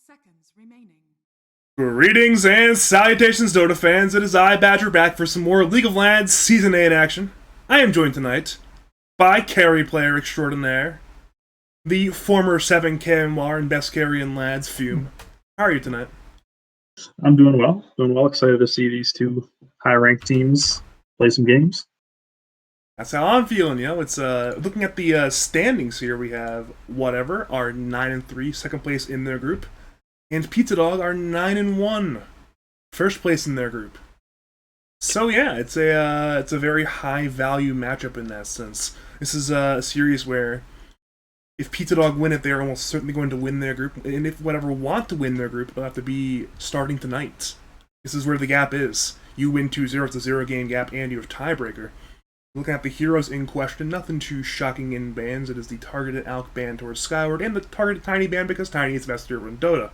seconds remaining. Greetings and salutations, Dota fans. It is I, Badger, back for some more League of Legends Season 8 action. I am joined tonight by carry player extraordinaire, the former 7KMR and best carry in Lads, Fume. How are you tonight? I'm doing well. Excited to see these two high-ranked teams play some games. That's how I'm feeling, It's looking at the standings here. We have Whatever, are 9-3, second place in their group, and Pizzadog are 9-1, first place in their group. So yeah, it's a very high value matchup in that sense. This is a series where if Pizzadog win it, they're almost certainly going to win their group, and if Whatever want to win their group, they'll have to be starting tonight. This is where the gap is. You win 2-0, it's a 0-game gap, and you have tiebreaker. Looking at the heroes in question, nothing too shocking in bans. It is the targeted Alk ban towards Skyward, and the targeted Tiny ban because Tiny is the best hero in Dota.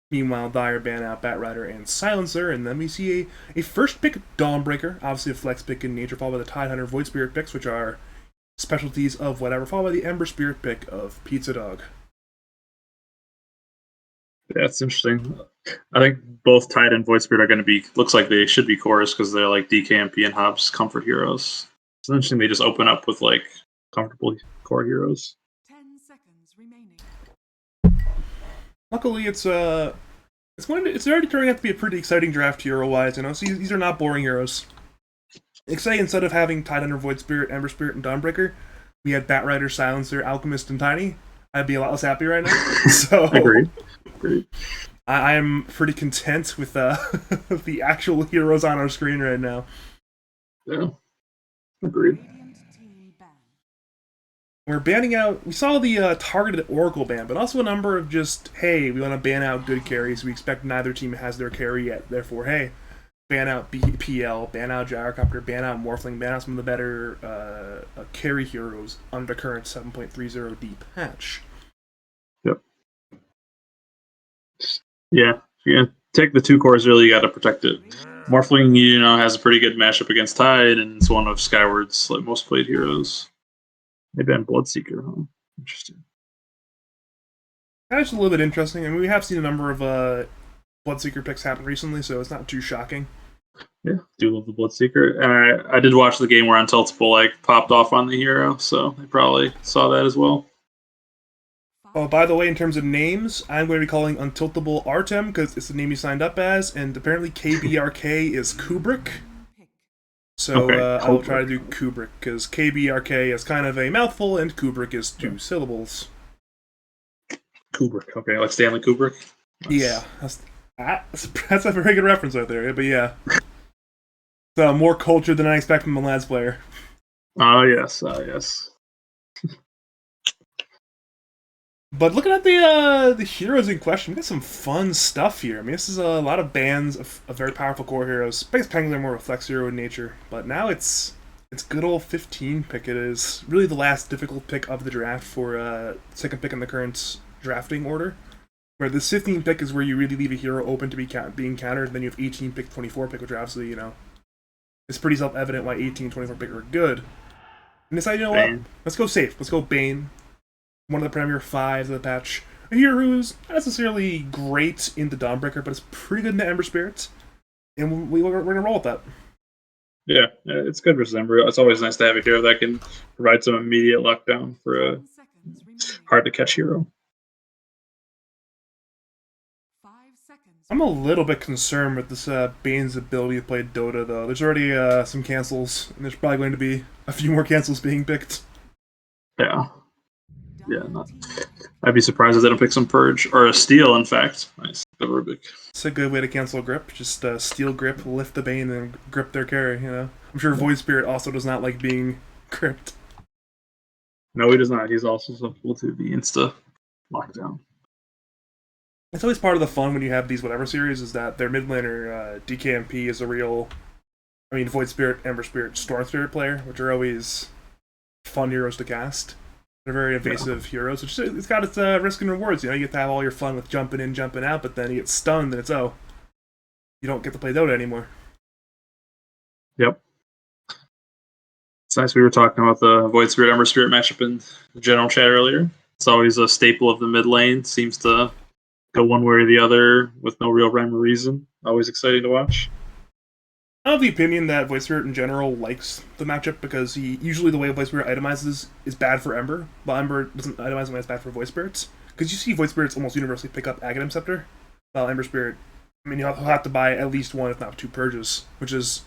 Meanwhile, Dire ban out Batrider and Silencer, and then we see a first pick Dawnbreaker, obviously a flex pick in nature, followed by the Tidehunter Void Spirit picks, which are specialties of Whatever, followed by the Ember Spirit pick of Pizzadog. Yeah, it's interesting. I think both Tide and Void Spirit are going to be, looks like they should be chorus because they're like DKMP and Hobbs comfort heroes. It's interesting they just open up with like comfortable core heroes. 10 seconds remaining. Luckily, it's already turning out to be a pretty exciting draft hero-wise, So these are not boring heroes. Like, say, instead of having Tidehunter, Void Spirit, Ember Spirit, and Dawnbreaker, we had Batrider, Silencer, Alchemist, and Tiny, I'd be a lot less happy right now. So Agreed. I am pretty content with the actual heroes on our screen right now. Yeah. Agreed. We're banning out. We saw the targeted Oracle ban, but also a number of just, hey, we want to ban out good carries. We expect neither team has their carry yet. Therefore, hey, ban out PL, ban out Gyrocopter, ban out Morphling, ban out some of the better carry heroes under the current 7.30D patch. Yep. Yeah. If you're gonna take the two cores, really, you got to protect it. Morphling, has a pretty good matchup against Tide, and it's one of Skyward's most played heroes. Maybe on Bloodseeker, huh? Interesting. That's a little bit interesting. I mean, we have seen a number of Bloodseeker picks happen recently, so it's not too shocking. Yeah, do love the Bloodseeker. And I did watch the game where Untiltable popped off on the hero, so they probably saw that as well. Oh, by the way, in terms of names, I'm going to be calling Untiltable Artem because it's the name he signed up as, and apparently KBRK is Kubrick. So Okay, I will try to do Kubrick, because KBRK is kind of a mouthful, and Kubrick is 2 syllables. Kubrick, okay, like Stanley Kubrick? Yeah, that's a very good reference right there, but yeah. It's more cultured than I expect from a Lads player. Yes. But looking at the heroes in question, we got some fun stuff here. I mean, this is a lot of bans of very powerful core heroes. Space Penguin are more reflex hero in nature, but now it's good old 15 pick. It is really the last difficult pick of the draft for second pick in the current drafting order. Where the 15 pick is where you really leave a hero open to be being countered, and then you have 18 pick, 24 pick, which obviously, it's pretty self-evident why 18 and 24 pick are good. And decided, what? Let's go safe. Let's go Bane. One of the Premier 5 of the patch. A hero who's not necessarily great in the Dawnbreaker, but it's pretty good in the Ember Spirits. And we're going to roll with that. Yeah, it's good versus Ember. It's always nice to have a hero that can provide some immediate lockdown for a hard-to-catch hero. 5 seconds. I'm a little bit concerned with this Bane's ability to play Dota, though. There's already some cancels, and there's probably going to be a few more cancels being picked. Yeah, I'd be surprised if they don't pick some Purge or a Steal. In fact, nice. It's a good way to cancel grip. Just steal grip, lift the Bane, and grip their carry. I'm sure Void Spirit also does not like being gripped. No, he does not. He's also susceptible to the insta lockdown. It's always part of the fun when you have these Whatever series is that their mid laner DKMP is a real, Void Spirit, Ember Spirit, Storm Spirit player, which are always fun heroes to cast. They're very evasive heroes, which it's got its risk and rewards. You get to have all your fun with jumping in, jumping out, but then you get stunned, and it's you don't get to play Dota anymore. Yep. It's nice we were talking about the Void Spirit Ember Spirit matchup in the general chat earlier. It's always a staple of the mid lane. Seems to go one way or the other with no real rhyme or reason. Always exciting to watch. I have the opinion that Voice Spirit in general likes the matchup because usually the way Voice Spirit itemizes is bad for Ember, while Ember doesn't itemize when it's bad for Voice Spirits. Because you see Voice Spirits almost universally pick up Aghanim Scepter, while Ember Spirit, I mean, you'll have to buy at least one, if not two purges, which is,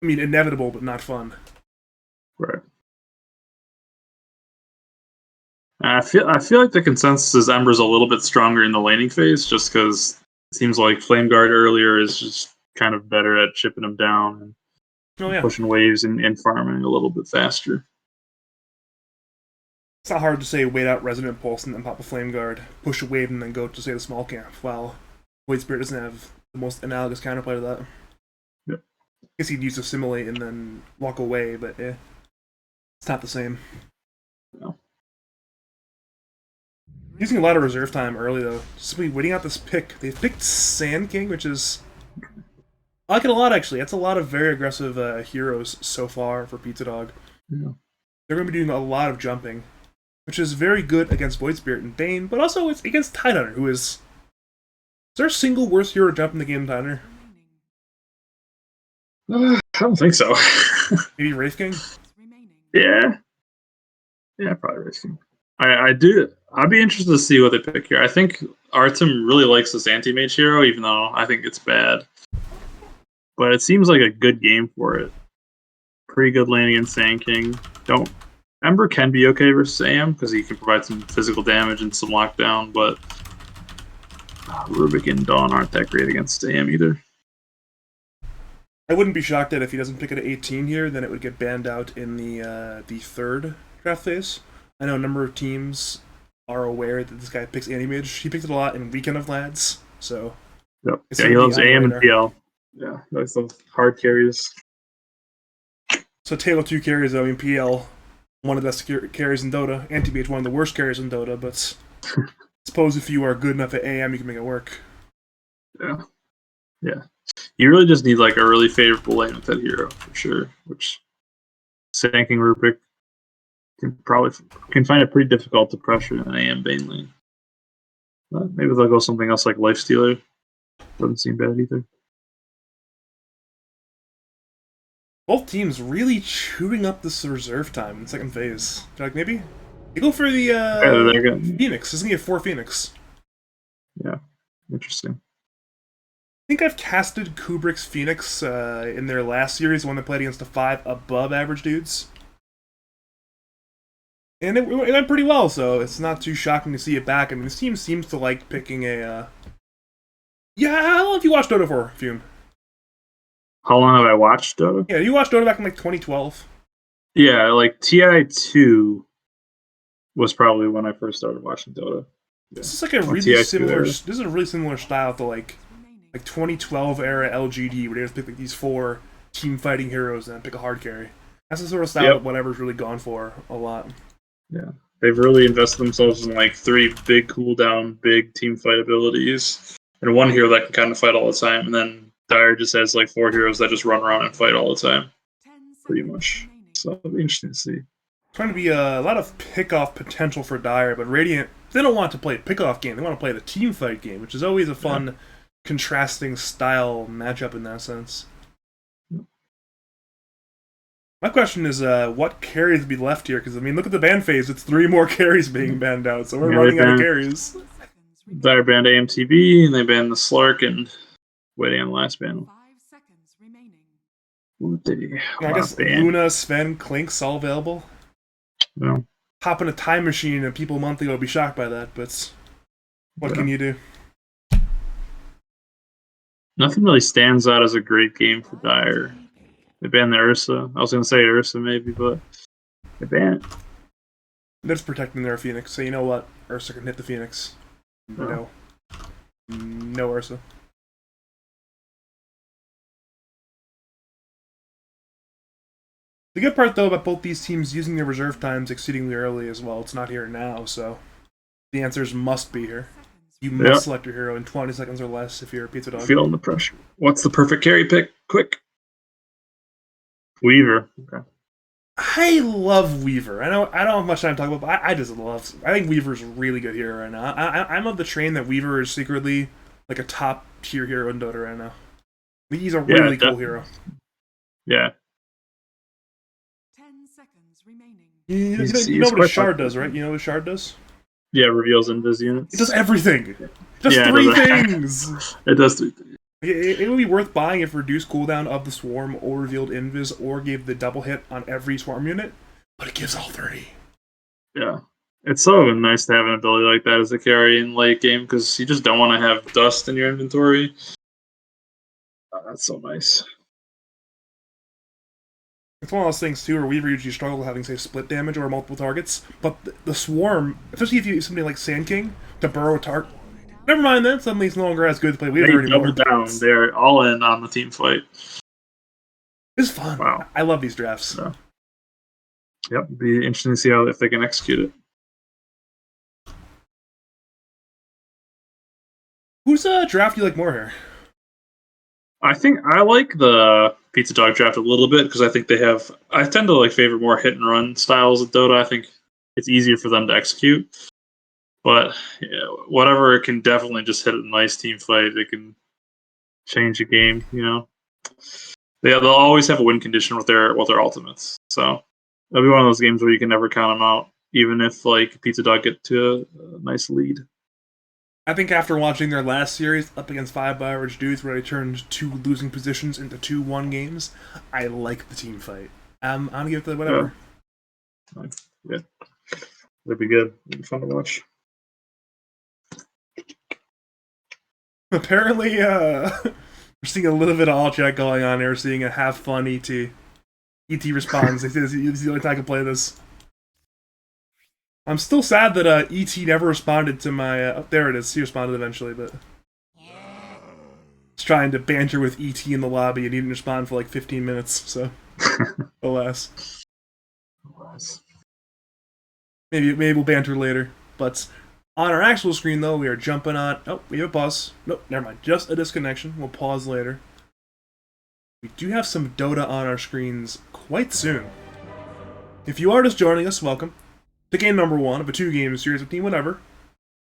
I mean, inevitable but not fun. Right. I feel like the consensus is Ember's a little bit stronger in the laning phase, just because it seems like Flame Guard earlier is just kind of better at chipping them down and pushing waves and farming a little bit faster. It's not hard to say wait out Resonant Pulse and then pop a Flame Guard, push a wave, and then go to, say, the small camp, while Void Spirit doesn't have the most analogous counterplay to that. Yep. I guess he'd use Assimilate and then walk away, but it's not the same. No. Using a lot of reserve time early, though. Simply waiting out this pick. They've picked Sand King, which is... I like it a lot, actually. That's a lot of very aggressive heroes so far for Pizzadog. Yeah. They're going to be doing a lot of jumping, which is very good against Void Spirit and Bane, but also it's against Tidehunter, who is... Is there a single worse hero to jump in the game than Tidehunter? I don't think so. Maybe Wraith King? Yeah, probably Wraith King. I'd be interested to see what they pick here. I think Artem really likes this anti-mage hero, even though I think it's bad. But it seems like a good game for it. Pretty good laning in Sand King. Ember can be okay versus AM, because he can provide some physical damage and some lockdown, but Rubik and Dawn aren't that great against AM either. I wouldn't be shocked that if he doesn't pick it at 18 here, then it would get banned out in the third draft phase. I know a number of teams are aware that this guy picks anti-mage. He picked it a lot in Weekend of Lads, so... Yep. Yeah, he loves AM and PL. Yeah, that's the hard carries. So Tail 2 carries, though, I mean, PL, one of the best carries in Dota. Anti-mage, one of the worst carries in Dota, but suppose if you are good enough at AM, you can make it work. Yeah. You really just need like a really favorable lane with that hero, for sure, which Sand King Rubik can find it pretty difficult to pressure in an AM Bane lane. But maybe they'll go something else like Lifestealer. Doesn't seem bad either. Both teams really chewing up this reserve time in the second phase. Like, maybe? You go for the Phoenix. This is going to get 4 Phoenix. Yeah, interesting. I think I've casted Kubrick's Phoenix in their last series, one that played against the 5 above average dudes. And it went pretty well, so it's not too shocking to see it back. I mean, this team seems to like picking a... Yeah, how long have you watched Dota for, Fume? How long have I watched Dota? Yeah, you watched Dota back in like 2012. Yeah, like TI2 was probably when I first started watching Dota. Yeah. This is like a really similar... This is a really similar style to like 2012 era LGD, where they just pick like these 4 team fighting heroes and pick a hard carry. That's the sort of style that whatever's really gone for a lot. Yeah, they've really invested themselves in like 3 big cooldown, big team fight abilities, and one hero that can kind of fight all the time, and then Dire just has like 4 heroes that just run around and fight all the time, pretty much. So it'll be interesting to see. Trying to be a lot of pick-off potential for Dire, but Radiant, they don't want to play a pick-off game. They want to play the team fight game, which is always a fun, contrasting style matchup in that sense. My question is, what carries would be left here? Because, I mean, look at the ban phase. It's 3 more carries being banned out, so we're running out of carries. Dire banned AMTB, and they banned the Slark, and waiting on the last ban. 5 seconds remaining. I guess Luna, Sven, Clink's all available. No. Hop in a time machine and people a month ago would be shocked by that, but what can you do? Nothing really stands out as a great game for Dire. They banned the Ursa. I was going to say Ursa maybe, but they banned it. They're just protecting their Phoenix, so you know what? Ursa can hit the Phoenix. No. No Ursa. The good part, though, about both these teams using their reserve times exceedingly early as well, it's not here now, so the answers must be here. You must select your hero in 20 seconds or less if you're a Pizzadog. Feeling the pressure. What's the perfect carry pick? Quick. Weaver. Okay. I love Weaver. I don't have much time to talk about, but I just love. I think Weaver's a really good hero right now. I'm of the train that Weaver is secretly like a top tier hero in Dota right now. I think he's a really cool hero. Yeah. 10 seconds remaining. You know what a shard does, right? You know what a shard does? Yeah, reveals invis units. It does everything. Just three things. It does 3 things. It would be worth buying if reduced cooldown of the swarm or revealed invis or gave the double hit on every swarm unit, but it gives all 3. Yeah. It's so nice to have an ability like that as a carry in late game because you just don't want to have dust in your inventory. Oh, that's so nice. It's one of those things too where Weaver usually struggle with having, say, split damage or multiple targets, but the swarm, especially if you use something like Sand King to burrow a target. Never mind that, suddenly it's no longer as good to play Weaver anymore. Double down. They're all in on the team fight. It's fun. Wow. I love these drafts. Yeah. Yep, be interesting to see if they can execute it. Whose draft do you like more here? I think I like the Pizzadog draft a little bit because I think they have. I tend to favor more hit and run styles of Dota. I think it's easier for them to execute. But yeah, whatever, it can definitely just hit a nice team fight. It can change a game. They'll always have a win condition with their ultimates. So it'll be one of those games where you can never count them out, even if Pizzadog get to a nice lead. I think after watching their last series up against 5 average dudes where they turned 2 losing positions into 2-1 games, I like the team fight. I'm gonna give it to whatever. Yeah. That'd be good. It'd be fun to watch. Apparently, we're seeing a little bit of all chat going on here. We're seeing a have fun ET. ET responds. This is the only time I can play this. I'm still sad that ET never responded to my... oh, there it is. He responded eventually, but... I was trying to banter with ET in the lobby and he didn't respond for 15 minutes, so... alas. Maybe we'll banter later. But on our actual screen, though, we are jumping on... oh, we have a pause. Nope, never mind. Just a disconnection. We'll pause later. We do have some Dota on our screens quite soon. If you are just joining us, welcome to game number 1 of a 2-game series with Team Whatever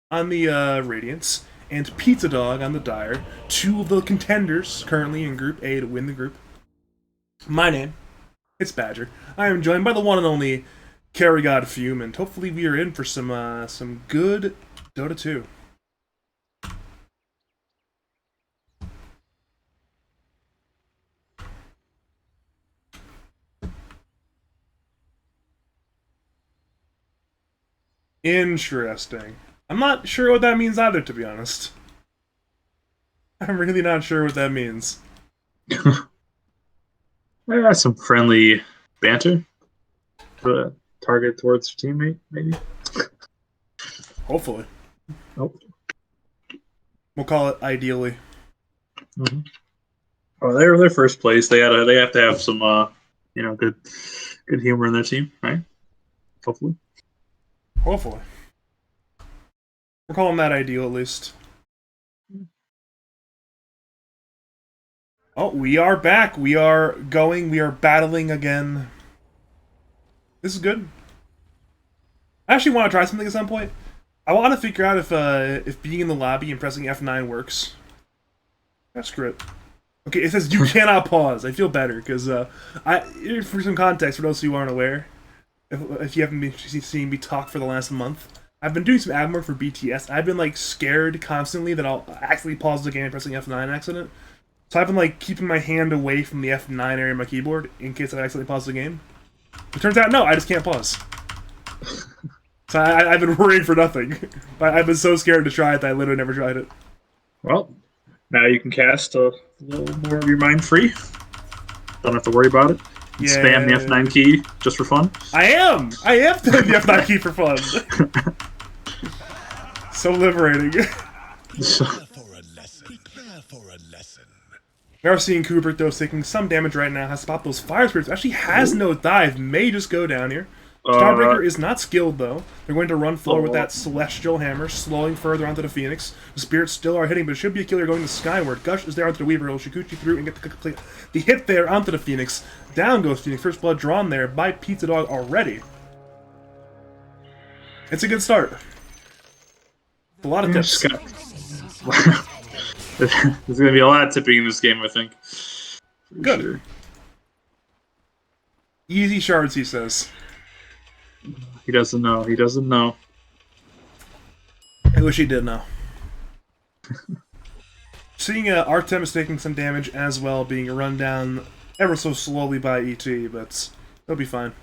on the Radiance and Pizzadog on the Dire, 2 of the contenders currently in Group A to win the group. My name, it's Badger. I am joined by the one and only Carry God Fume, and hopefully we are in for some good Dota 2. Interesting. I'm not sure what that means either, to be honest. I'm really not sure what that means. Some friendly banter. Put a target towards your teammate, maybe. Hopefully. Oh. We'll call it ideally. Mm-hmm. Oh, they're first place. They have to have some good humor in their team, right? Hopefully. Hopefully. We're calling that ideal, at least. Oh, we are back. We are going. We are battling again. This is good. I actually want to try something at some point. I want to figure out if being in the lobby and pressing F9 works. Screw it. Okay, it says you cannot pause. I feel better, because for some context, for those who aren't aware, if you haven't been seeing me talk for the last month, I've been doing some ad work for BTS. I've been scared constantly that I'll accidentally pause the game pressing F9 on accident. So I've been keeping my hand away from the F9 area of my keyboard in case I accidentally pause the game. It turns out, no, I just can't pause. So I've been worrying for nothing. I've been so scared to try it that I literally never tried it. Well, now you can cast a little more of your mind free. Don't have to worry about it. Yeah. Spam the F9 key just for fun. I am spamming the F9 key for fun. So liberating. We are seeing Kubrick, though, taking some damage right now. Has to pop those fire spirits. Actually has no dive. May just go down here. Starbreaker is not skilled, though. They're going to run forward with that Celestial Hammer, slowing further onto the Phoenix. The Spirits still are hitting, but it should be a killer going to Skyward. Gush is there onto the Weaver. He'll Shikuchi through and get the hit there onto the Phoenix. Down goes Phoenix. First blood drawn there by Pizzadog already. It's a good start. A lot of tips. There's going to be a lot of tipping in this game, I think. Good. Sure. Easy shards, he says. He doesn't know. He doesn't know. I wish he did know. Seeing Artem is taking some damage as well, being run down ever so slowly by ET, but he'll be fine.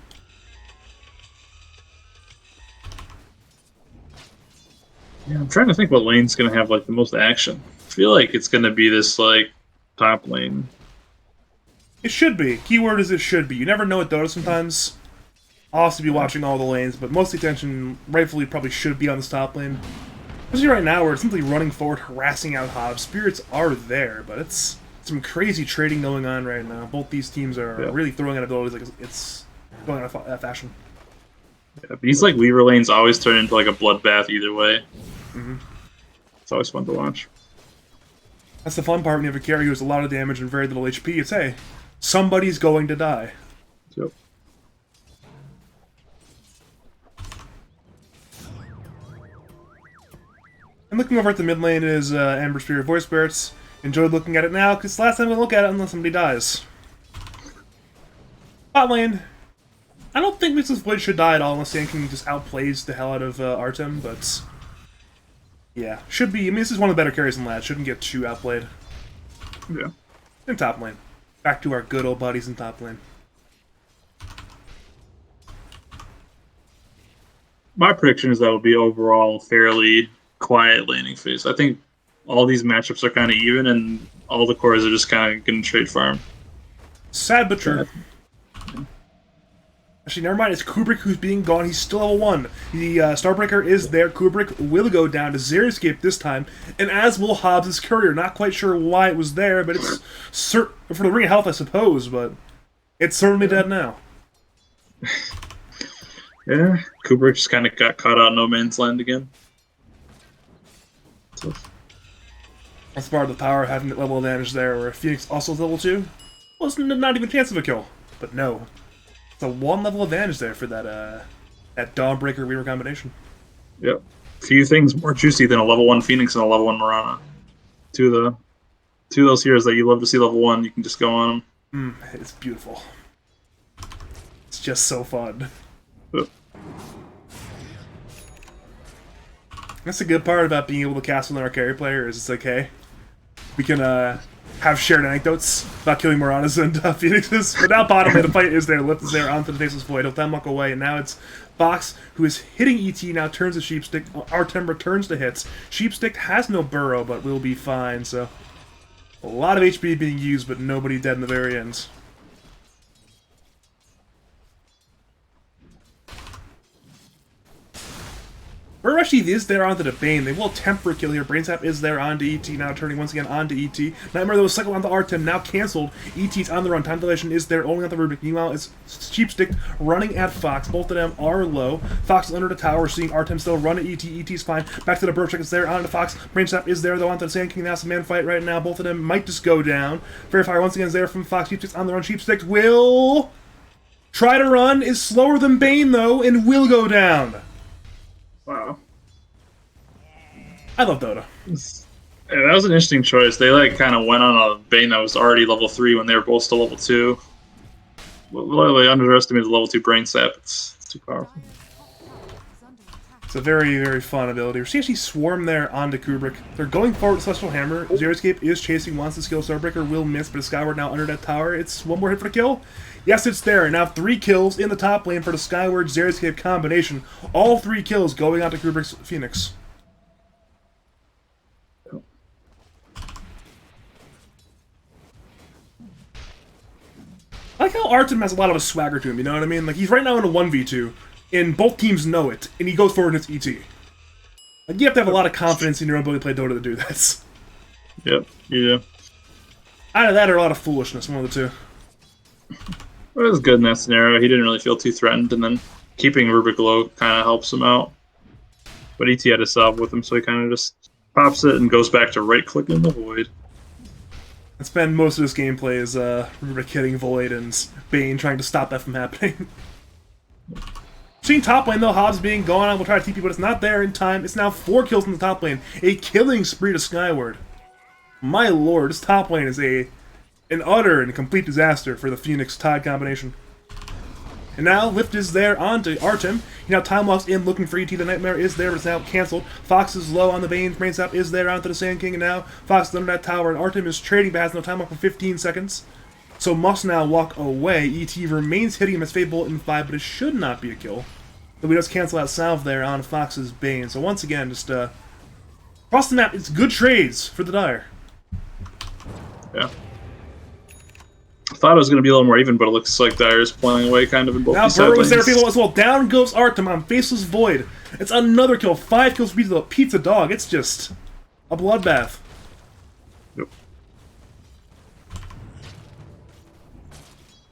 Yeah, I'm trying to think what lane's going to have like the most action. I feel like it's going to be this like top lane. It should be. Keyword is it should be. You never know at Dota sometimes. I'll also be watching all the lanes, but most of the attention rightfully probably should be on this top lane. Especially right now where it's simply running forward, harassing out Hobbs. Spirits are there, but it's some crazy trading going on right now. Both these teams are really throwing out abilities like it's going out of fashion. Yeah, these like Weaver lanes always turn into like a bloodbath either way. Mm-hmm. It's always fun to watch. That's the fun part when you have a carry who has a lot of damage and very little HP. It's, hey, somebody's going to die. Yep. And looking over at the mid lane is Amber Spirit Voice Spirits. Enjoyed looking at it now, because last time we look at it unless somebody dies. Bot lane. I don't think Mrs. Void should die at all unless Sand just outplays the hell out of Artem, but... yeah, should be. I mean, this is one of the better carries in Lad. Shouldn't get too outplayed. Yeah. In top lane. Back to our good old buddies in top lane. My prediction is that will be overall fairly quiet laning phase. I think all these matchups are kind of even, and all the cores are just kind of going to trade farm. Sad but true. Actually, never mind. It's Kubrick who's being gone. He's still level 1. The Starbreaker is there. Kubrick will go down to Xeriscape this time, and as will Hobbs' Courier. Not quite sure why it was there, but it's for the Ring of Health, I suppose, but it's certainly dead now. Yeah, Kubrick just kind of got caught out in no man's land again. Tough. That's part of the power of having that level of damage there, where Phoenix also is level 2. Well, it's not even a chance of a kill, but no. It's a 1 level advantage there for that Dawnbreaker Weaver combination. Yep. Few things more juicy than a level 1 Phoenix and a level 1 Mirana. Two of those heroes that you love to see level 1, you can just go on them. It's beautiful. It's just so fun. Yep. That's the good part about being able to cast with our carry player is it's okay. We can have shared anecdotes about killing Moranas and Phoenixes. But now bottom lane, the fight is there. Lift is there onto the Faceless Void. He'll then walk away, and now it's Fox, who is hitting ET, now turns to Sheepstick. Artem returns to hits. Sheepstick has no burrow, but will be fine, so... a lot of HP being used, but nobody dead in the very end. Burrush is there onto the Bane. They will temper kill here. Brainsap is there onto ET, now turning once again onto ET. Nightmare, though, was cycled onto Artem, now cancelled. ET's on the run. Time dilation is there, only on the Rubik. Meanwhile, it's Sheepstick running at Fox. Both of them are low. Fox is under the tower, seeing Artem still run at ET. ET's fine. Back to the Burrush, it's there onto Fox. Brainsap is there, though, onto the Sand King. Now it's a man fight right now. Both of them might just go down. Fair Fire once again is there from Fox. Sheepstick's on the run. Sheepstick will try to run, is slower than Bane, though, and will go down. Wow. I love Dota. Yeah, that was an interesting choice. They like kind of went on a Bane that was already level 3 when they were both still level 2. Literally underestimated the level 2 brain sap. It's too powerful. It's a very, very fun ability. We see actually swarm there onto Kubrick. They're going forward with Celestial Hammer. Xeriscape is chasing, wants to skill. Starbreaker will miss, but Skyward now under that tower. It's one more hit for the kill. Yes, it's there. Now 3 kills in the top lane for the Skyward Xeriscape combination. All 3 kills going onto Kubrick's Phoenix. I like how Artem has a lot of a swagger to him, you know what I mean? Like, he's right now in a 1v2, and both teams know it, and he goes forward and hits ET. Like, you have to have a lot of confidence in your own ability to play Dota to do this. Yep, you do. Either that or a lot of foolishness, one of the two. Well, it was good in that scenario. He didn't really feel too threatened, and then keeping Rubik low kind of helps him out. But ET had a sub with him, so he kind of just pops it and goes back to right-click in the void. That's been most of this gameplay is Rubik hitting Void and Bane trying to stop that from happening. Seeing top lane though, Hobbs being gone on, we'll try to TP, but it's not there in time. It's now 4 kills in the top lane. A killing spree to Skyward. My lord, this top lane is an utter and complete disaster for the Phoenix Tide combination. And now, Lift is there onto Artem. He now time walks in looking for ET. The Nightmare is there, but it's now cancelled. Fox is low on the Bane. Brainsap is there onto the Sand King, and now Fox is under that tower, and Artem is trading, but has no time walk for 15 seconds. So must now walk away. ET remains hitting him as Fate Bullet in 5, but it should not be a kill. But we just cancel out Salve there on Fox's Bane. So once again, just across the map, it's good trades for the Dire. Yeah. I thought it was going to be a little more even, but it looks like Dire's playing away kind of in both now these side Burrow is there lanes. as well. Down goes Artem on Faceless Void. It's another kill. 5 kills for Pizzadog. It's just a bloodbath. Yep.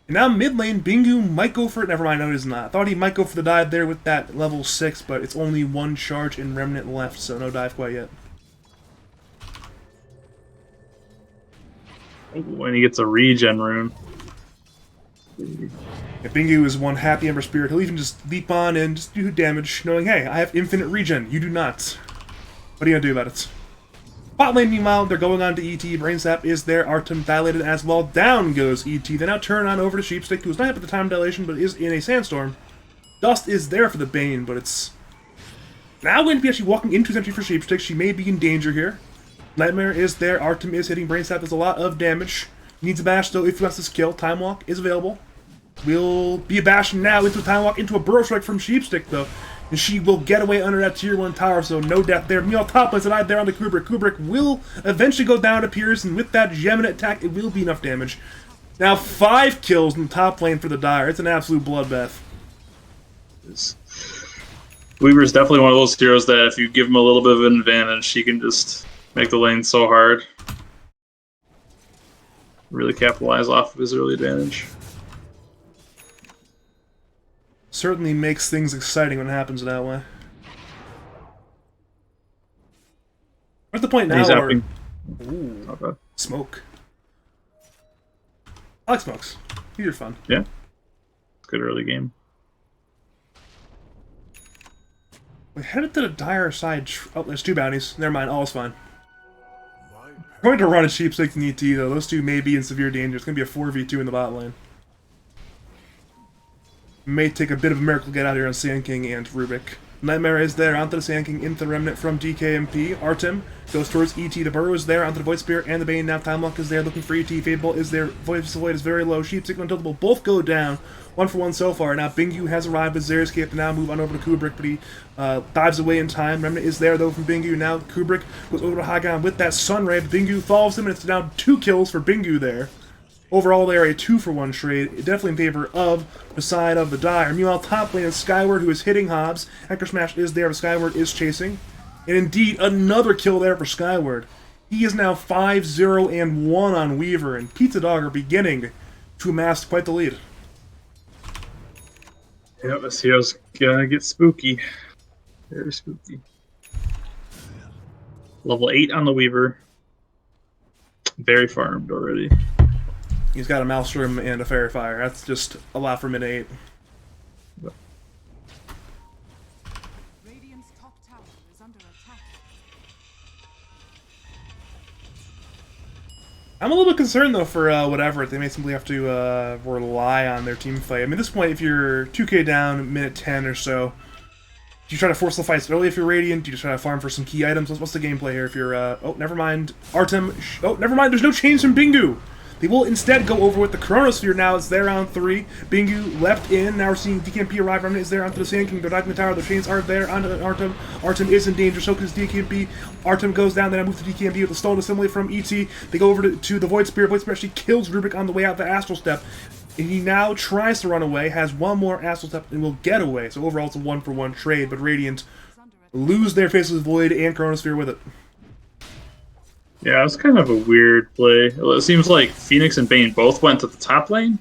And now mid lane, Bingu might go for it. Never mind, no, it is not. I thought he might go for the dive there with that level 6, but it's only 1 charge in Remnant left, so no dive quite yet. When he gets a regen rune. Yeah, Bingu is one happy Ember Spirit. He'll even just leap on and just do damage, knowing, hey, I have infinite regen. You do not. What are you going to do about it? Bot lane, meanwhile, they're going on to ET. Brainsap is there. Artem dilated as well. Down goes ET. They now turn on over to Sheepstick, who's not at the time dilation, but is in a sandstorm. Dust is there for the Bane, but it's now going to be actually walking into his entry for Sheepstick. She may be in danger here. Nightmare is there. Artem is hitting. Brainsap does a lot of damage. Needs a bash, though, if he wants this kill. Time Walk is available. Will be a bash now into a Time Walk, into a Burrow Strike from Sheepstick, though. And she will get away under that tier 1 tower, so no death there. Meanwhile, top lane's denied there on the Kubrick. Kubrick will eventually go down, it appears, and with that Gemini attack, it will be enough damage. Now 5 kills in the top lane for the Dire. It's an absolute bloodbath. Weaver's definitely one of those heroes that if you give him a little bit of an advantage, he can just make the lane so hard. Really capitalize off of his early advantage. Certainly makes things exciting when it happens that way. We're at the point now He's where... upping. Ooh, Okay. smoke. I like smokes. These are fun. Yeah. Good early game. We headed to the Dire side. Oh, there's 2 bounties. Never mind, all's fine. I'm going to run a Sheepstick and ET, though. Those 2 may be in severe danger. It's going to be a 4v2 in the bot lane. May take a bit of a miracle to get out here on Sand King and Rubik. Nightmare is there onto the Sand King, into the Remnant from DKMP. Artem goes towards ET. The Burrow is there onto the Void Spirit and the Bane. Now Time Walk is there looking for ET. Fable is there. Void is very low. Sheepstick and Untiltable both go down. 1 for 1 so far. Now Bingu has arrived with Xeriscape to now move on over to Kubrick, but he dives away in time. Remnant is there though from Bingu. Now Kubrick goes over to Hagan with that Sunray. Bingu follows him, and it's now 2 kills for Bingu there. Overall, they are a 2 for 1 trade, definitely in favor of the side of the Dire. Meanwhile, top lane is Skyward, who is hitting Hobbs. Anchor Smash is there, but Skyward is chasing. And indeed, another kill there for Skyward. He is now 5-0-1 on Weaver, and Pizzadog are beginning to amass quite the lead. Yep, this hero's gonna get spooky. Very spooky. Level 8 on the Weaver. Very farmed already. He's got a Maelstrom and a Fairy Fire. That's just a lot for mid-8. Radiant's top tower is under attack. I'm a little bit concerned, though, for whatever. They may simply have to rely on their team fight. I mean, at this point, if you're 2k down, minute 10 or so, do you try to force the fights early if you're Radiant? Do you just try to farm for some key items? What's the gameplay here if you're... oh, never mind. Artem... Oh, never mind. There's no change from Bingu. They will instead go over with the Chronosphere now. It's there on 3. Bingu left in. Now we're seeing DKMP arrive. Remnant is there onto the Sand King. They're diving the tower. The chains are there onto Artem. Artem is in danger. So is DKMP. Artem goes down. Then I move to DKMP with the Stolen Assembly from ET. They go over to the Void Spirit. Void Spirit actually kills Rubik on the way out the Astral Step. And he now tries to run away. Has 1 more Astral Step and will get away. So overall it's a 1 for 1 trade. But Radiant lose their Faceless Void and Chronosphere with it. Yeah, it was kind of a weird play. It seems like Phoenix and Bane both went to the top lane,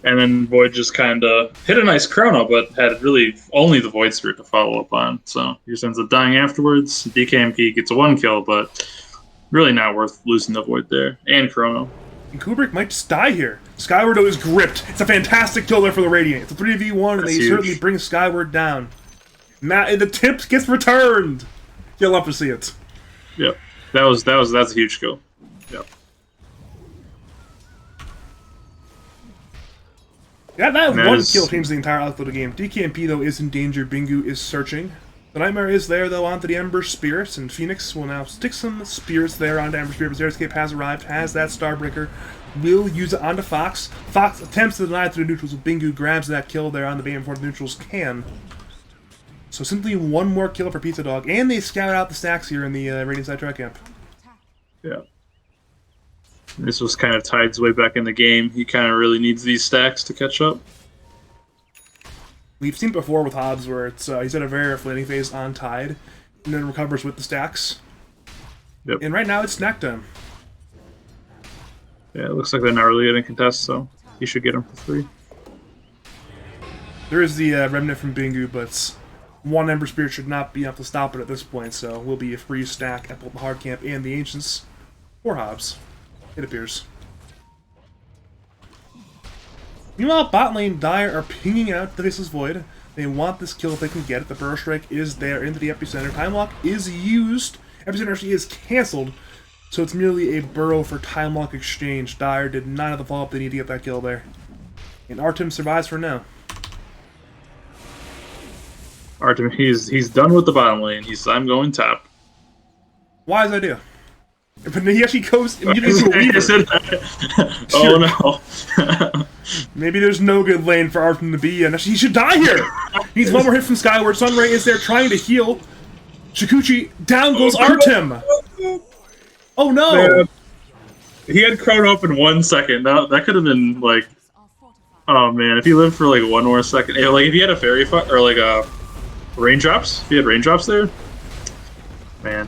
And then Void just kind of hit a nice chrono, but had really only the Void Spirit to follow up on. So he just ends up dying afterwards. DKMP gets a 1 kill, but really not worth losing the Void there. And chrono. And Kubrick might just die here. Skyward is gripped. It's a fantastic kill there for the Radiant. It's a 3v1, and they certainly bring Skyward down. The tip gets returned. You'll love to see it. Yep, that's a huge kill. Yep. Yeah, that one kill changed the entire outlook of the game. DKMP, though, is in danger. Bingu is searching. The Nightmare is there, though, onto the Ember Spirits, and Phoenix will now stick some Spirits there onto Ember Spirit. Xeriscape has arrived, has that Starbreaker, will use it onto Fox. Fox attempts to deny it to the neutrals, but Bingu grabs that kill there on the Bane before the neutrals can. So simply one more kill for Pizzadog, and they scout out the stacks here in the Radiant side track camp. Yeah. This was kind of Tide's way back in the game. He kind of really needs these stacks to catch up. We've seen it before with Hobbs where it's he's at a very rough landing phase on Tide, and then recovers with the stacks. Yep. And right now it's snack time. Yeah, it looks like they're not really getting contest, so he should get them for free. There is the remnant from Bingu, but one Ember Spirit should not be enough to stop it at this point, so will be a free stack at both the hard camp and the Ancients, or Hobbs, it appears. Meanwhile, bot lane Dire are pinging out the Faceless Void. They want this kill if they can get it. The Burrow Strike is there into the Epicenter. Time Lock is used. Epicenter actually is cancelled, so it's merely a Burrow for Time Lock exchange. Dire did not have the follow-up they need to get that kill there. And Artem survives for now. Artem, he's done with the bottom lane. I'm going top. Wise idea. But he actually goes immediately to a Weaver. Oh no. Maybe there's no good lane for Artem to be in. He should die here! He needs one more hit from Skyward. Sunray is there trying to heal. Shikuchi, down goes Artem! Oh no! Man. He had chrono up in 1 second. That could have been like... Oh man, if he lived for like 1 more second. Like if he had a fairy or like a raindrops, if he had raindrops there, man.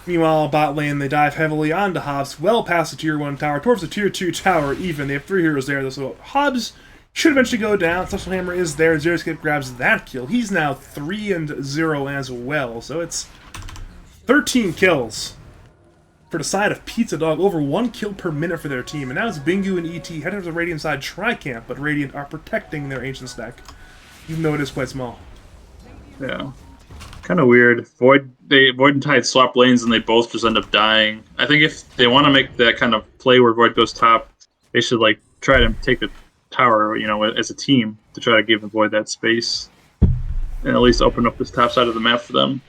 Meanwhile, bot lane, they dive heavily onto Hobbs, well past the tier 1 tower, towards the tier 2 tower even. They have 3 heroes there, so Hobbs should eventually go down. Celestial Hammer is there. Xeriscape grabs that kill. He's now 3-0 as well, so it's 13 kills for the side of Pizzadog, over 1 kill per minute for their team. And now it's Bingu and ET heading to the Radiant side tri-camp, but Radiant are protecting their Ancient stack, even though it is quite small. Yeah. Kind of weird. Void and Tide swap lanes and they both just end up dying. I think if they want to make that kind of play where Void goes top, they should like try to take the tower, you know, as a team to try to give Void that space and at least open up this top side of the map for them.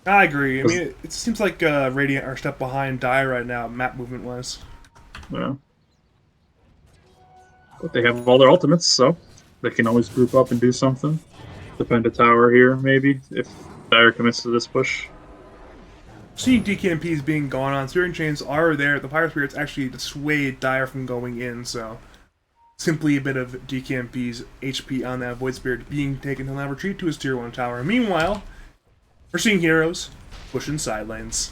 I agree. I mean, it seems like Radiant are a step behind Dire right now, map movement wise. Yeah. But they have all their ultimates, so they can always group up and do something. Defend a tower here, maybe, if Dire commits to this push. Seeing DKMPs being gone on, Searing Chains are there. The Fire Spirits actually dissuade Dire from going in, so simply a bit of DKMP's HP on that Void Spirit being taken. He'll now retreat to his tier 1 tower. Meanwhile, we're seeing heroes pushing side lanes.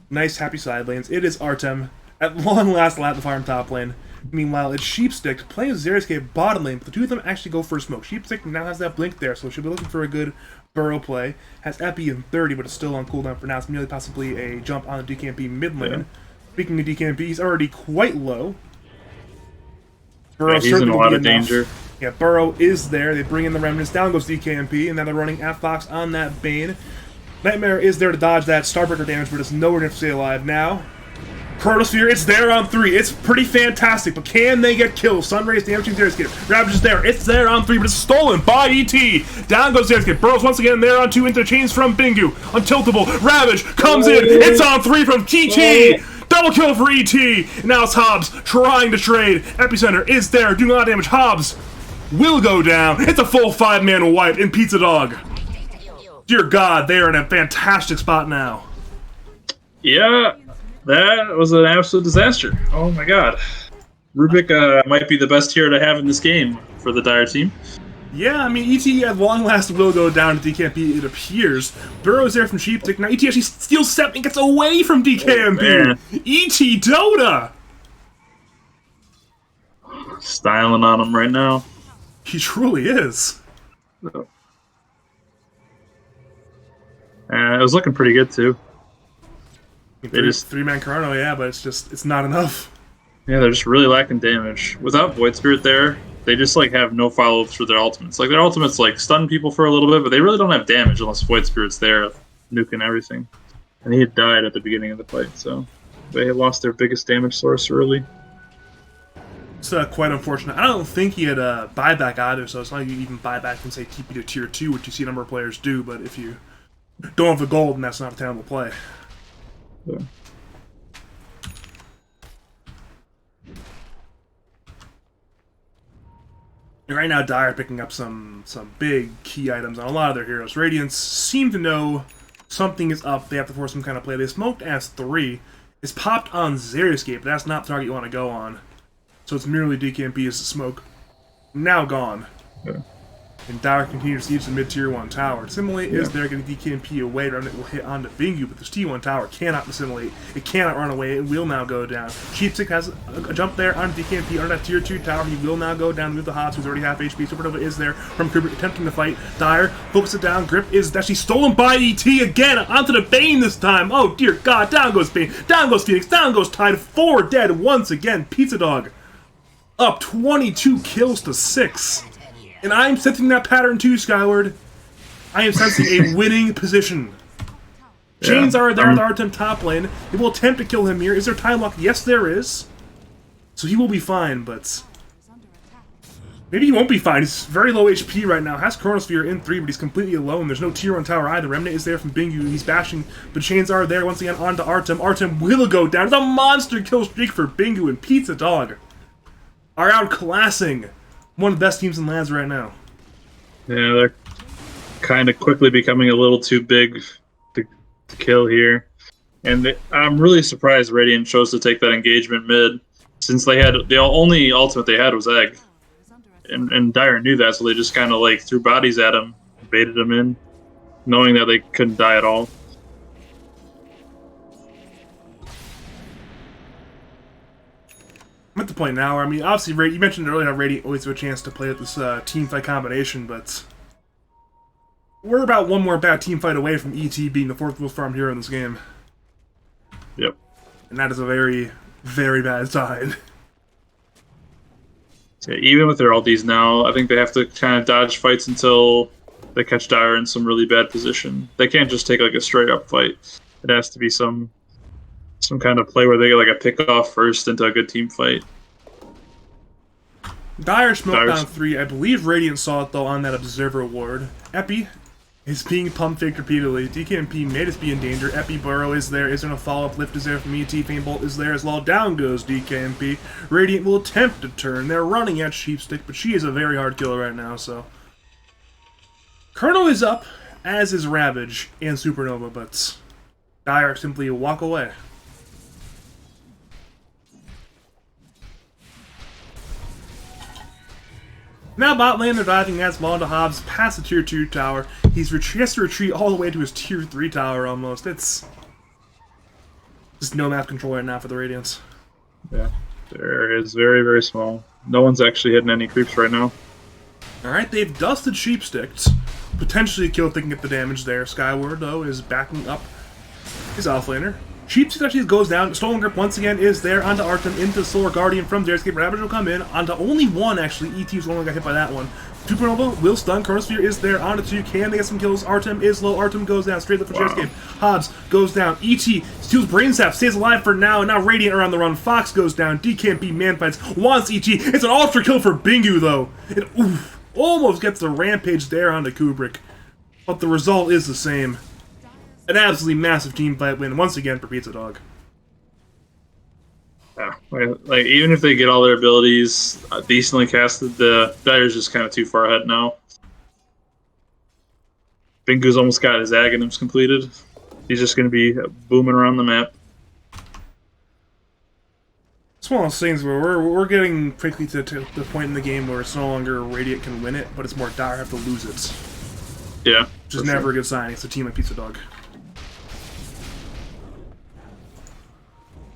Nice, happy side lanes. It is Artem at long last at the farm top lane. Meanwhile, it's Sheepstick playing with Xeriscape bottom lane, but the two of them actually go for a smoke. Sheepstick now has that blink there, so she'll be looking for a good Burrow play. Has Epi in 30, but it's still on cooldown for now. It's merely possibly a jump on the DKMP mid lane. Yeah. Speaking of DKMP, he's already quite low. Burrow yeah, he's in a lot of danger. Yeah, Burrow is there. They bring in the remnants. Down goes DKMP, and now they're running at Fox on that Bane. Nightmare is there to dodge that Starbreaker damage, but it's nowhere near to stay alive now. Chronosphere, it's there on 3. It's pretty fantastic, but can they get kills? Sunray's damaging Xeriscape. Ravage is there. It's there on 3, but it's stolen by ET. Down goes Xeriscape. Burrows once again there on 2 into chains from Bingu. Untiltable. Ravage comes in. It's on 3 from GT. Double kill for ET. Now it's Hobbs trying to trade. Epicenter is there. Doing a lot of damage. Hobbs will go down. It's a full 5-man wipe in Pizzadog. Dear God, they are in a fantastic spot now. Yeah. That was an absolute disaster. Oh my god. Rubik might be the best hero to have in this game for the Dire team. Yeah, I mean, ET at long last will go down to DKMP, it appears. Burrow's there from Sheepstick. Now ET actually steals 7 and gets away from DKMP. ET Dota! styling on him right now. He truly is. It was looking pretty good too. Three-man Chrono, yeah, but it's not enough. Yeah, they're just really lacking damage. Without Void Spirit there, they just like have no follow-ups for their ultimates. Like their ultimates like stun people for a little bit, but they really don't have damage unless Void Spirit's there, nuking everything. And he had died at the beginning of the fight, so they had lost their biggest damage source early. It's quite unfortunate. I don't think he had buyback either, so it's not like you even buy back and say TP to tier 2, which you see a number of players do, but if you don't have the gold, then that's not a tenable play. Yeah. Right now, Dire picking up some big key items on a lot of their heroes. Radiants seem to know something is up. They have to force some kind of play. They smoked S3. It's popped on Xeriscape, but that's not the target you want to go on. So it's merely DKMP's smoke. Now gone. Yeah. And Dire continues to use the mid-tier 1 tower. Assimilate is there, getting DKMP away. Remnant will hit onto Bingu, but this T1 tower cannot assimilate. It cannot run away. It will now go down. Sheepstick has a jump there on DKMP on that tier 2 tower. He will now go down with the Hobbs, who's already half HP. Supernova is there from Kubrick attempting to fight. Dire focus it down. Grip is actually stolen by ET again. Onto the Bane this time. Oh dear God. Down goes Bane. Down goes Phoenix. Down goes Tide. 4 dead once again. Pizzadog up 22 kills to 6. And I am sensing that pattern too, Skyward. I am sensing a winning position. Chains are there on the Artem top lane. They will attempt to kill him here. Is there time lock? Yes, there is. So he will be fine, but maybe he won't be fine. He's very low HP right now. Has Chronosphere in 3, but he's completely alone. There's no tier 1 tower either. Remnant is there from Bingu. He's bashing, but chains are there once again onto Artem. Artem will go down. It's a monster kill streak for Bingu, and Pizzadog are outclassing one of the best teams in LANs right now. Yeah, they're kind of quickly becoming a little too big to kill here. And I'm really surprised Radiant chose to take that engagement mid, since they had the only ultimate they had was Egg. And Dire knew that, so they just kind of like threw bodies at him, baited him in, knowing that they couldn't die at all. I'm at the point now where, I mean, obviously, you mentioned earlier how Radiant always have a chance to play with this team fight combination, but we're about one more bad team fight away from ET being the 4th most farmed hero in this game. Yep. And that is a very, very bad sign. Yeah, even with their ultis now, I think they have to kind of dodge fights until they catch Dire in some really bad position. They can't just take like a straight up fight. It has to be some kind of play where they get like a pick off first into a good team fight. Dire smoked down 3. I believe Radiant saw it though on that Observer ward. Epi is being pump faked repeatedly. DKMP made us be in danger. Epi Burrow is there. Is there a follow-up lift? Is there from ET? Paintbolt is there as well. Down goes DKMP. Radiant will attempt to turn. They're running at Sheepstick, but she is a very hard killer right now, so. Colonel is up, as is Ravage and Supernova, but Dire simply walk away. Now bot lane, they're diving as Molda Hobbs past the tier 2 tower. He has to retreat all the way to his tier 3 tower almost. It's just no map control right now for the Radiants. Yeah, there is very, very small. No one's actually hitting any creeps right now. Alright, they've dusted Sheepsticks. Potentially Kill can get the damage there. Skyward, though, is backing up his offlaner. Sheepstick actually goes down. Stolen Grip once again is there onto Artem, into Solar Guardian from Xeriscape. Ravage will come in onto only one, actually. ET was the one that got hit by that one. Supernova will stun. Chronosphere is there onto 2. Can they get some kills? Artem is low. Artem goes down. Straight left for Xeriscape. Hobbs goes down. ET steals Brain Sap. Stays alive for now. And now Radiant around the run. Fox goes down. DKMP man fights. Wants ET. It's an ultra kill for Bingu, though. It almost gets the rampage there onto Kubrick. But the result is the same. An absolutely massive team fight win once again for Pizzadog. Yeah, like even if they get all their abilities decently casted, the Dire's just kind of too far ahead now. Bingu's almost got his Aghanims completed. He's just going to be booming around the map. It's one of those things where we're getting quickly to the point in the game where it's no longer Radiant can win it, but it's more Dire have to lose it. Yeah. Which is never a good sign. It's a team like Pizzadog.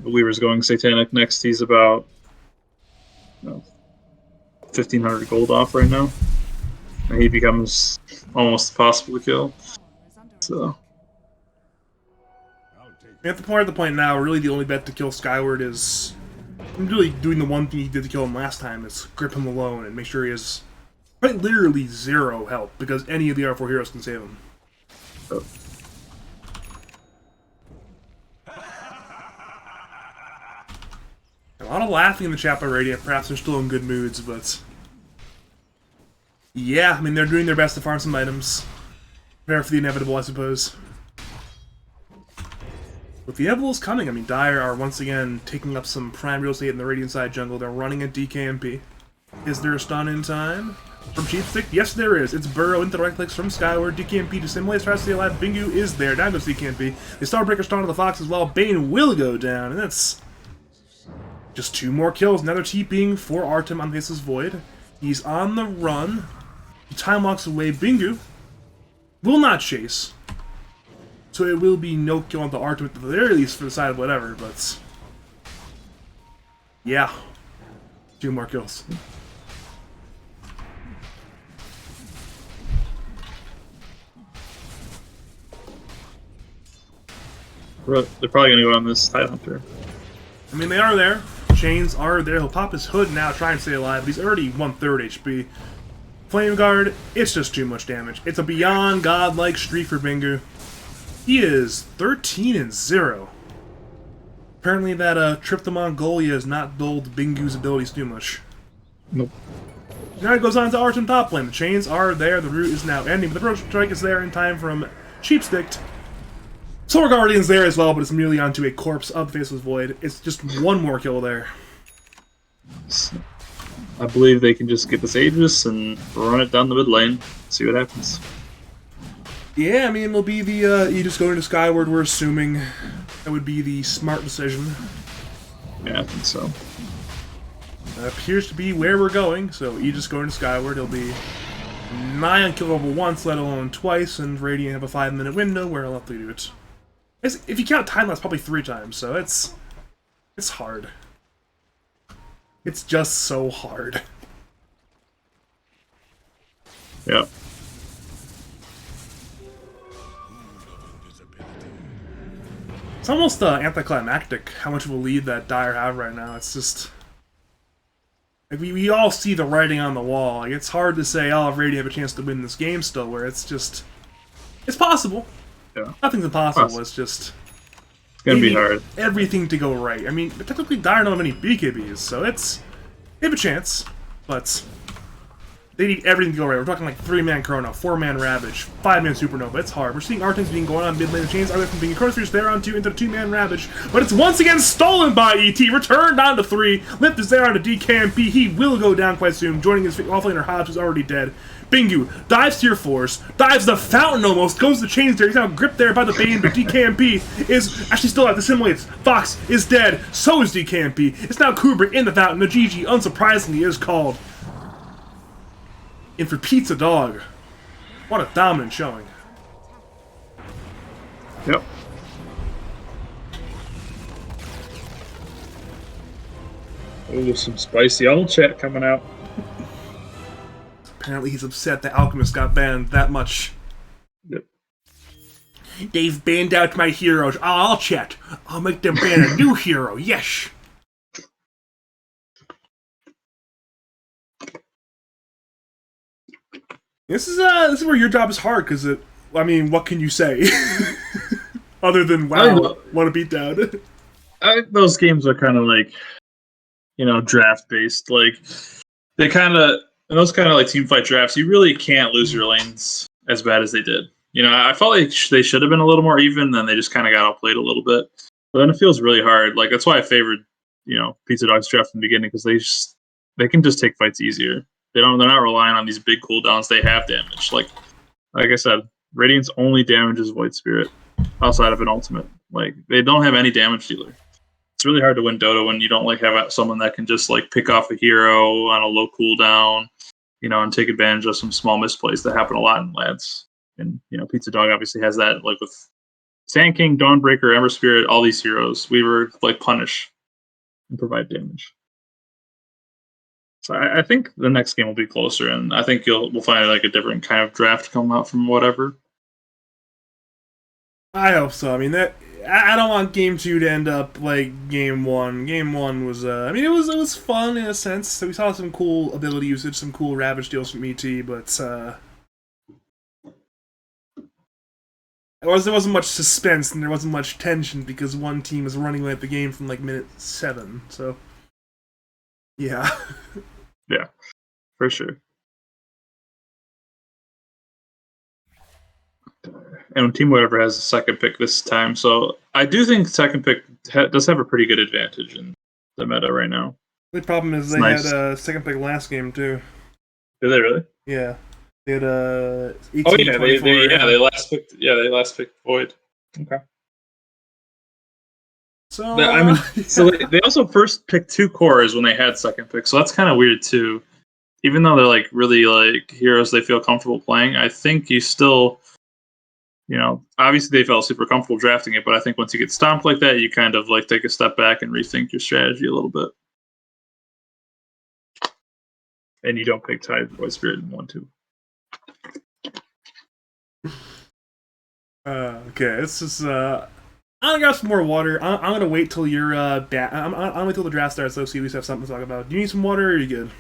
Weaver's going Satanic next. He's about 1,500 gold off right now, and he becomes almost impossible to kill. So At the point now, really the only bet to kill Skyward is really doing the one thing he did to kill him last time, is grip him alone and make sure he has quite literally 0 health, because any of the R4 heroes can save him. oh. A lot of laughing in the chat by Radiant. Perhaps they're still in good moods, but yeah, I mean, they're doing their best to farm some items. Prepare for the inevitable, I suppose. With the inevitable is coming, I mean, Dire are once again taking up some prime real estate in the Radiant side jungle. They're running a DKMP. Is there a stun in time from Cheapstick? Yes, there is. It's Burrow into the right clicks from Skyward. DKMP to simulate, tries to stay alive. Bingu is there. Down goes DKMP. The Starbreaker stun to the Fox as well. Bane will go down, and that's just 2 more kills. Another TPing for Artem on Faceless Void. He's on the run. He time walks away. Bingu will not chase. So it will be no kill onto Artem at the very least for the side of whatever, but yeah. 2 more kills. They're probably gonna go on this Tidehunter. I mean, they are there. Chains are there. He'll pop his hood now, try and stay alive, but he's already 1/3 HP. Flame Guard, it's just too much damage. It's a beyond godlike streak for Bingu. He is 13-0. Apparently that trip to Mongolia has not dulled Bingu's abilities too much. Nope. Now it goes on to Artem top lane. The chains are there, the route is now ending, but the Pro Strike is there in time from Cheapstick. Solar Guardian's there as well, but it's merely onto a corpse of the Faceless Void. It's just 1 more kill there. I believe they can just get this Aegis and run it down the mid lane, see what happens. Yeah, I mean, it'll be the Aegis going to Skyward, we're assuming. That would be the smart decision. Yeah, I think so. That appears to be where we're going, so Aegis going to Skyward. He'll be nigh unkillable once, let alone twice, and Radiant have a 5-minute window where he'll have to do it. If you count time lapse, probably 3 times, so it's hard. It's just so hard. Yep. It's almost anticlimactic how much of a lead that Dire have right now. It's just like we all see the writing on the wall. Like, it's hard to say, oh, if Radiant have a chance to win this game still, where it's possible. Yeah. Nothing's impossible. It's just it's gonna be hard. Everything to go right. I mean, technically Dire don't have any BKBs, so they have a chance, but they need everything to go right. We're talking like 3-man Chrono, 4-man Ravage, 5-man Supernova. It's hard. We're seeing Artem's being going on mid lane. The chains are there from being Chronosphere's there on 2 into the 2-man Ravage, but it's once again stolen by ET. Returned on to 3. Lift is there on to DKMP. He will go down quite soon, joining his offlaner Hobbs, who's already dead. Bingu dives to your force, dives the fountain almost, goes to chains there. He's now gripped there by the Bane, but DKMP is actually still at the simulates. Fox is dead, so is DKMP. It's now Kubrick in the fountain. The GG, unsurprisingly, is called. And for Pizzadog, what a dominant showing. Yep. Oh, some spicy old chat coming out. Apparently he's upset that Alchemist got banned that much. Yep. They've banned out my heroes. I'll chat. I'll make them ban a new hero. Yes. This is where your job is hard, because I mean, what can you say? Other than, wow, what a beatdown. Those games are kind of like, draft based. Like, they kind of, in those kind of like team fight drafts, you really can't lose your lanes as bad as they did. I felt like they should have been a little more even, then they just kind of got outplayed a little bit. But then it feels really hard. Like, that's why I favored, Pizzadog's draft in the beginning, because they can just take fights easier. They're not relying on these big cooldowns. They have damage. Like I said, Radiant's only damage is Void Spirit outside of an ultimate. Like, they don't have any damage dealer. It's really hard to win Dota when you don't have someone that can just pick off a hero on a low cooldown, and take advantage of some small misplays that happen a lot in lads. And Pizzadog obviously has that. Like with Sand King, Dawnbreaker, Ember Spirit, all these heroes, we were punish and provide damage. So I think the next game will be closer, and I think we'll find like a different kind of draft come out from whatever. I hope so. I mean, I don't want game 2 to end up like game 1. Game 1 was, I mean, it was fun in a sense. So we saw some cool ability usage, some cool Ravage deals from ET, but there wasn't much suspense and there wasn't much tension because one team was running away at the game from like minute 7. So, yeah. Yeah, for sure. And Team Whatever has the second pick this time, so I do think second pick does have a pretty good advantage in the meta right now. The problem is It's they nice. had a second pick last game too. Did they really? Yeah, they had 18, Oh yeah, 24, they last picked Void. Okay. So But, I mean, so they also first picked 2 cores when they had second pick, so that's kind of weird too. Even though they're like really like heroes they feel comfortable playing, I think you still, obviously they felt super comfortable drafting it, but I think once you get stomped like that, you kind of like take a step back and rethink your strategy a little bit. And you don't pick Tide, Void Spirit in 1-2. Okay, this is I'm gonna grab some more water. I'm gonna wait till you're back. I'm gonna wait till the draft starts so we at least have something to talk about. Do you need some water or are you good?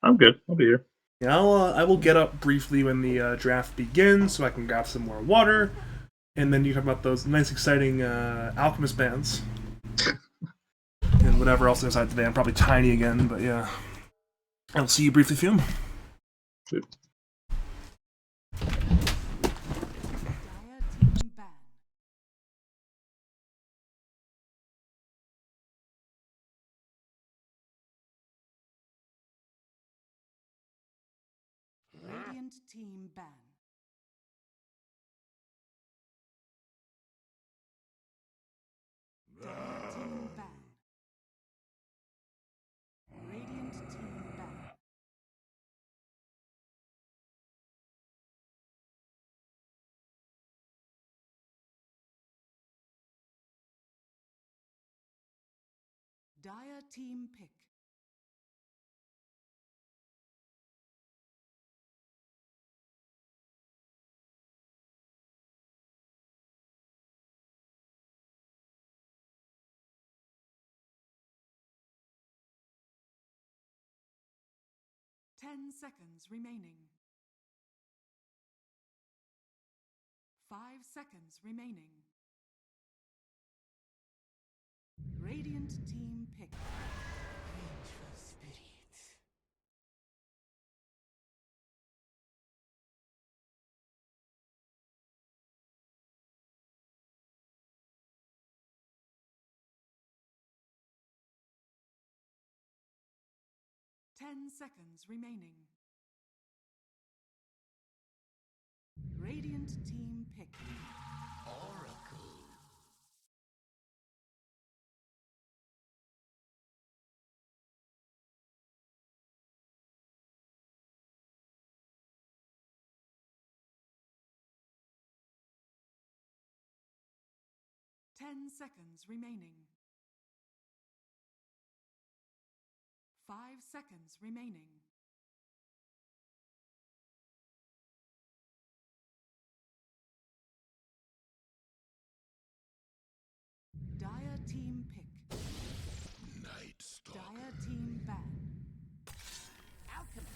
I'm good. I'll be here. Yeah, I will get up briefly when the draft begins so I can grab some more water, and then you talk about those nice exciting alchemist bands and whatever else inside the band. Probably tiny again, but yeah. I'll see you briefly, Fume. Sweet. Dire team ban. Radiant team ban. Dire team ban. Radiant team ban. Dire team pick. Ten seconds remaining. 5 seconds remaining. Radiant team pick. Vengeful spirits. Ten seconds remaining. Radiant team pick. Oracle. Ten seconds remaining. 5 seconds remaining. Dire team pick. Dire team ban. Alchemist.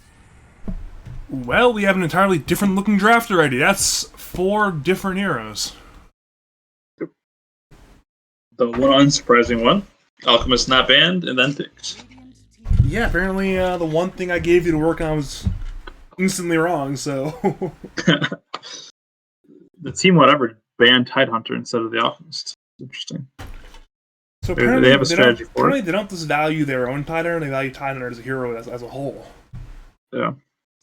Well, we have an entirely different looking draft already. That's 4 different heroes. The one unsurprising one, Alchemist not banned and then picked. Radiant team. Yeah, apparently the one thing I gave you to work on was instantly wrong, so... The Team Whatever banned Tidehunter instead of the Alchemist. Interesting. So They have a strategy for it. Apparently they don't just value their own Tidehunter, they value Tidehunter as a hero as a whole. Yeah.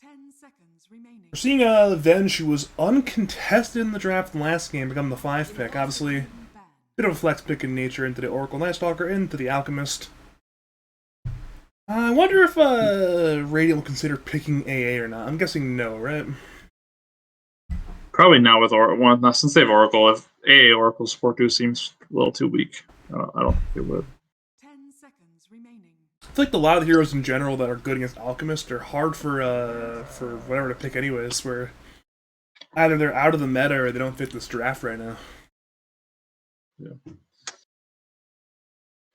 10 seconds remaining. We're seeing Venge, who was uncontested in the draft in the last game, become the 5 pick. Obviously, Ban. bit of a flex pick in nature into the Oracle Nightstalker, into the Alchemist. I wonder if Radiant will consider picking AA or not. I'm guessing no, right? Probably not with Oracle. Well, since they have Oracle, if AA Oracle support 2 seems a little too weak. I don't think it would. 10 seconds remaining. I feel like a lot of the heroes in general that are good against Alchemist are hard for whatever to pick anyways, where either they're out of the meta or they don't fit this draft right now. Yeah.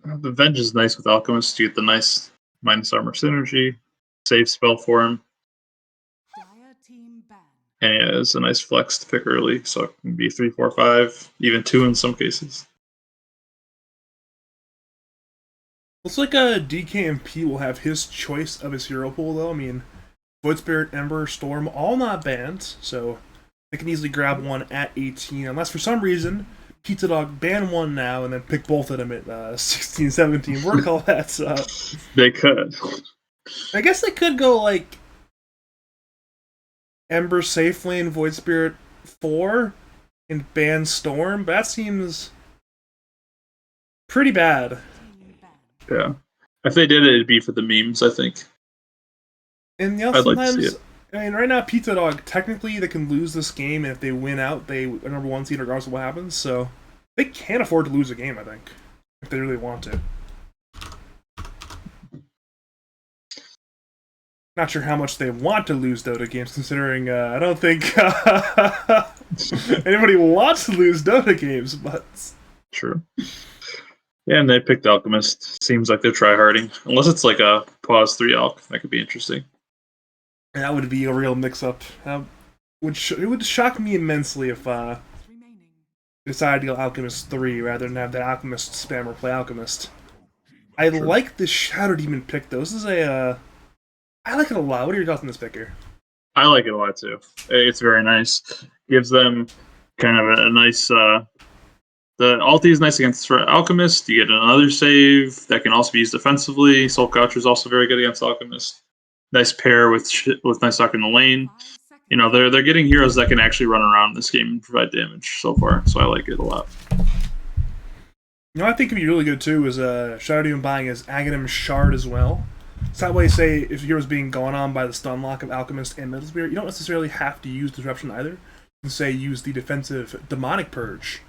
The Venge is nice with Alchemist. You get the nice minus armor synergy, save spell for him, Dire team ban. and yeah, it's a nice flex to pick early, so it can be 3, 4, 5, even 2 in some cases. Looks like DKMP will have his choice of his hero pool though. I mean, Void Spirit, Ember, Storm, all not banned, so they can easily grab one at 18, unless for some reason Pizzadog ban one now and then pick both of them at 16, 17. Where to call that? They could. I guess they could go like Ember, Safe Lane, Void Spirit 4, and ban Storm, but that seems pretty bad. Team ban. Yeah. If they did it, it'd be for the memes, I think. And you know, I'd like to sometimes, see it. I mean, right now, Pizzadog, technically, they can lose this game, and if they win out, they are number one seed regardless of what happens, so they can't afford to lose a game, I think, if they really want to. Not sure how much they want to lose Dota games, considering I don't think anybody wants to lose Dota games, but... True. Yeah, and they picked Alchemist. Seems like they're tryharding. Unless it's like a pause 3 Alch. That could be interesting. That would be a real mix-up. It would shock me immensely if Remaining. decided to go Alchemist 3 rather than have the Alchemist spammer play Alchemist. I True. like the Shadow Demon pick, though. This is I like it a lot. What are your thoughts on this pick here? I like it a lot too. It's very nice. Gives them kind of a nice. The ulti is nice against Alchemist. You get another save that can also be used defensively. Soul Coucher is also very good against Alchemist. Nice pair with Nice Talk in the lane. 5 seconds. You know, they're getting heroes that can actually run around this game and provide damage so far. So I like it a lot. You know, I think could be really good too is Shadow Demon buying his Aghanim Shard as well. So that way, say if the hero's being gone on by the stun lock of Alchemist and Metal Spirit, you don't necessarily have to use Disruption either. You can say use the defensive Demonic Purge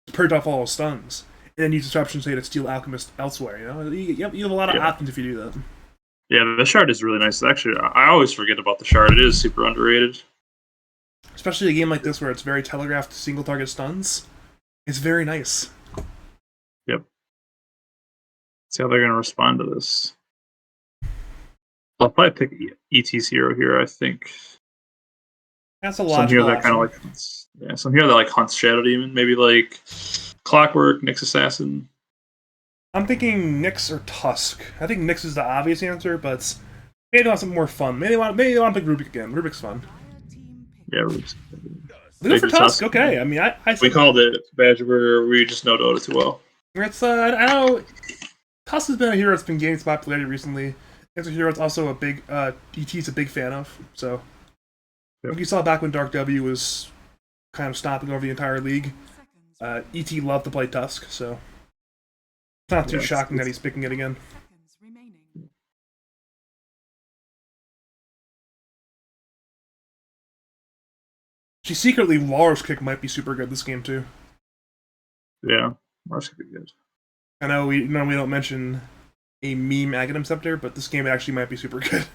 to purge off all those stuns, and then use Disruption say to steal Alchemist elsewhere. You know, you have a lot of options if you do that. Yeah, the shard is really nice. Actually, I always forget about the shard. It is super underrated. Especially a game like this where it's very telegraphed single target stuns. It's very nice. Yep. See how they're going to respond to this. I'll probably pick ET's hero here, I think. That's a Some logical hero that kind of like hunts. Yeah, some hero that like hunts Shadow Demon. Maybe like Clockwork, Nyx Assassin. I'm thinking Nyx or Tusk. I think Nyx is the obvious answer, but maybe they want something more fun. Maybe they want to pick Rubik again. Rubik's fun. Dire team pick. Yeah, Rubik's. Go for Maybe Tusk. Okay, I mean, I We think called it Badger. We just know Dota too well. it's I know Tusk has been a hero that's been gaining some popularity recently. It's a hero that's also a big ET's a big fan of. So Yep. like you saw back when Dark W was kind of stomping over the entire league. 10 seconds. ET loved to play Tusk, so it's not too Yeah, shocking that he's picking it again. Seconds remaining. She secretly Lara's kick might be super good this game too. Yeah, Mars could be good. I know we normally don't mention a meme Aghanim Scepter, but this game actually might be super good.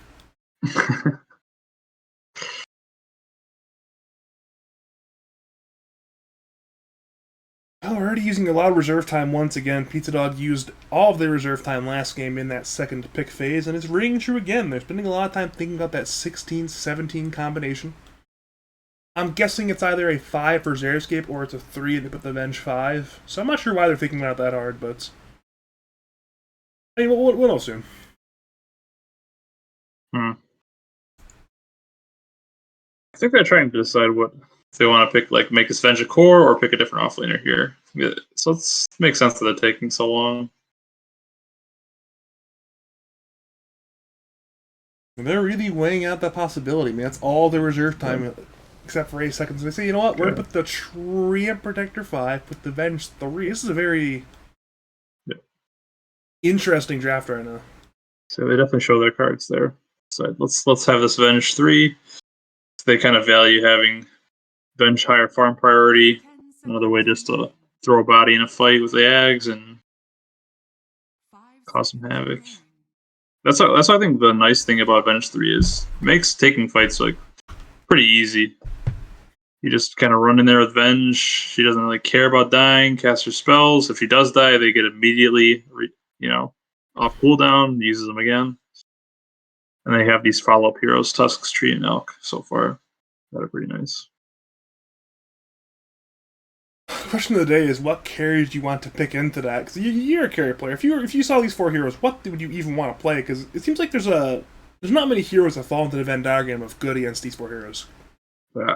Oh, we're already using a lot of reserve time once again. Pizzadog used all of their reserve time last game in that second pick phase, and it's ringing true again. They're spending a lot of time thinking about that 16-17 combination. I'm guessing it's either a 5 for Xeriscape or it's a 3 and they put the Venge 5. So I'm not sure why they're thinking about it that hard, but I mean, we'll know soon. I think they're trying to decide what if they want to pick, like make this Venge a core or pick a different offlaner here. Yeah, so it makes sense that they're taking so long. They're really weighing out that possibility. I mean, that's all their reserve time, except for 8 seconds. They say, you know what, we're going to put the Treant Protector 5, put the Venge 3. This is a very interesting draft right now. So they definitely show their cards there. So let's have this Venge 3. So they kind of value having Venge higher farm priority. 10 Another way seconds just to remaining. throw a body in a fight with the Ags and 5 cause some seconds havoc. remaining. That's what I think the nice thing about Avenge 3 is. It makes taking fights like pretty easy. You just kind of run in there with Venge. She doesn't really care about dying, cast her spells. If she does die, they get immediately, off cooldown, uses them again. And they have these follow-up heroes, Tusks, Tree, and Elk, so far. That are pretty nice. Question of the day is, what carries do you want to pick into that? Because you're a carry player. If you saw these 4 heroes, what would you even want to play? Because it seems like there's not many heroes that fall into the Venn diagram of good against these 4 heroes.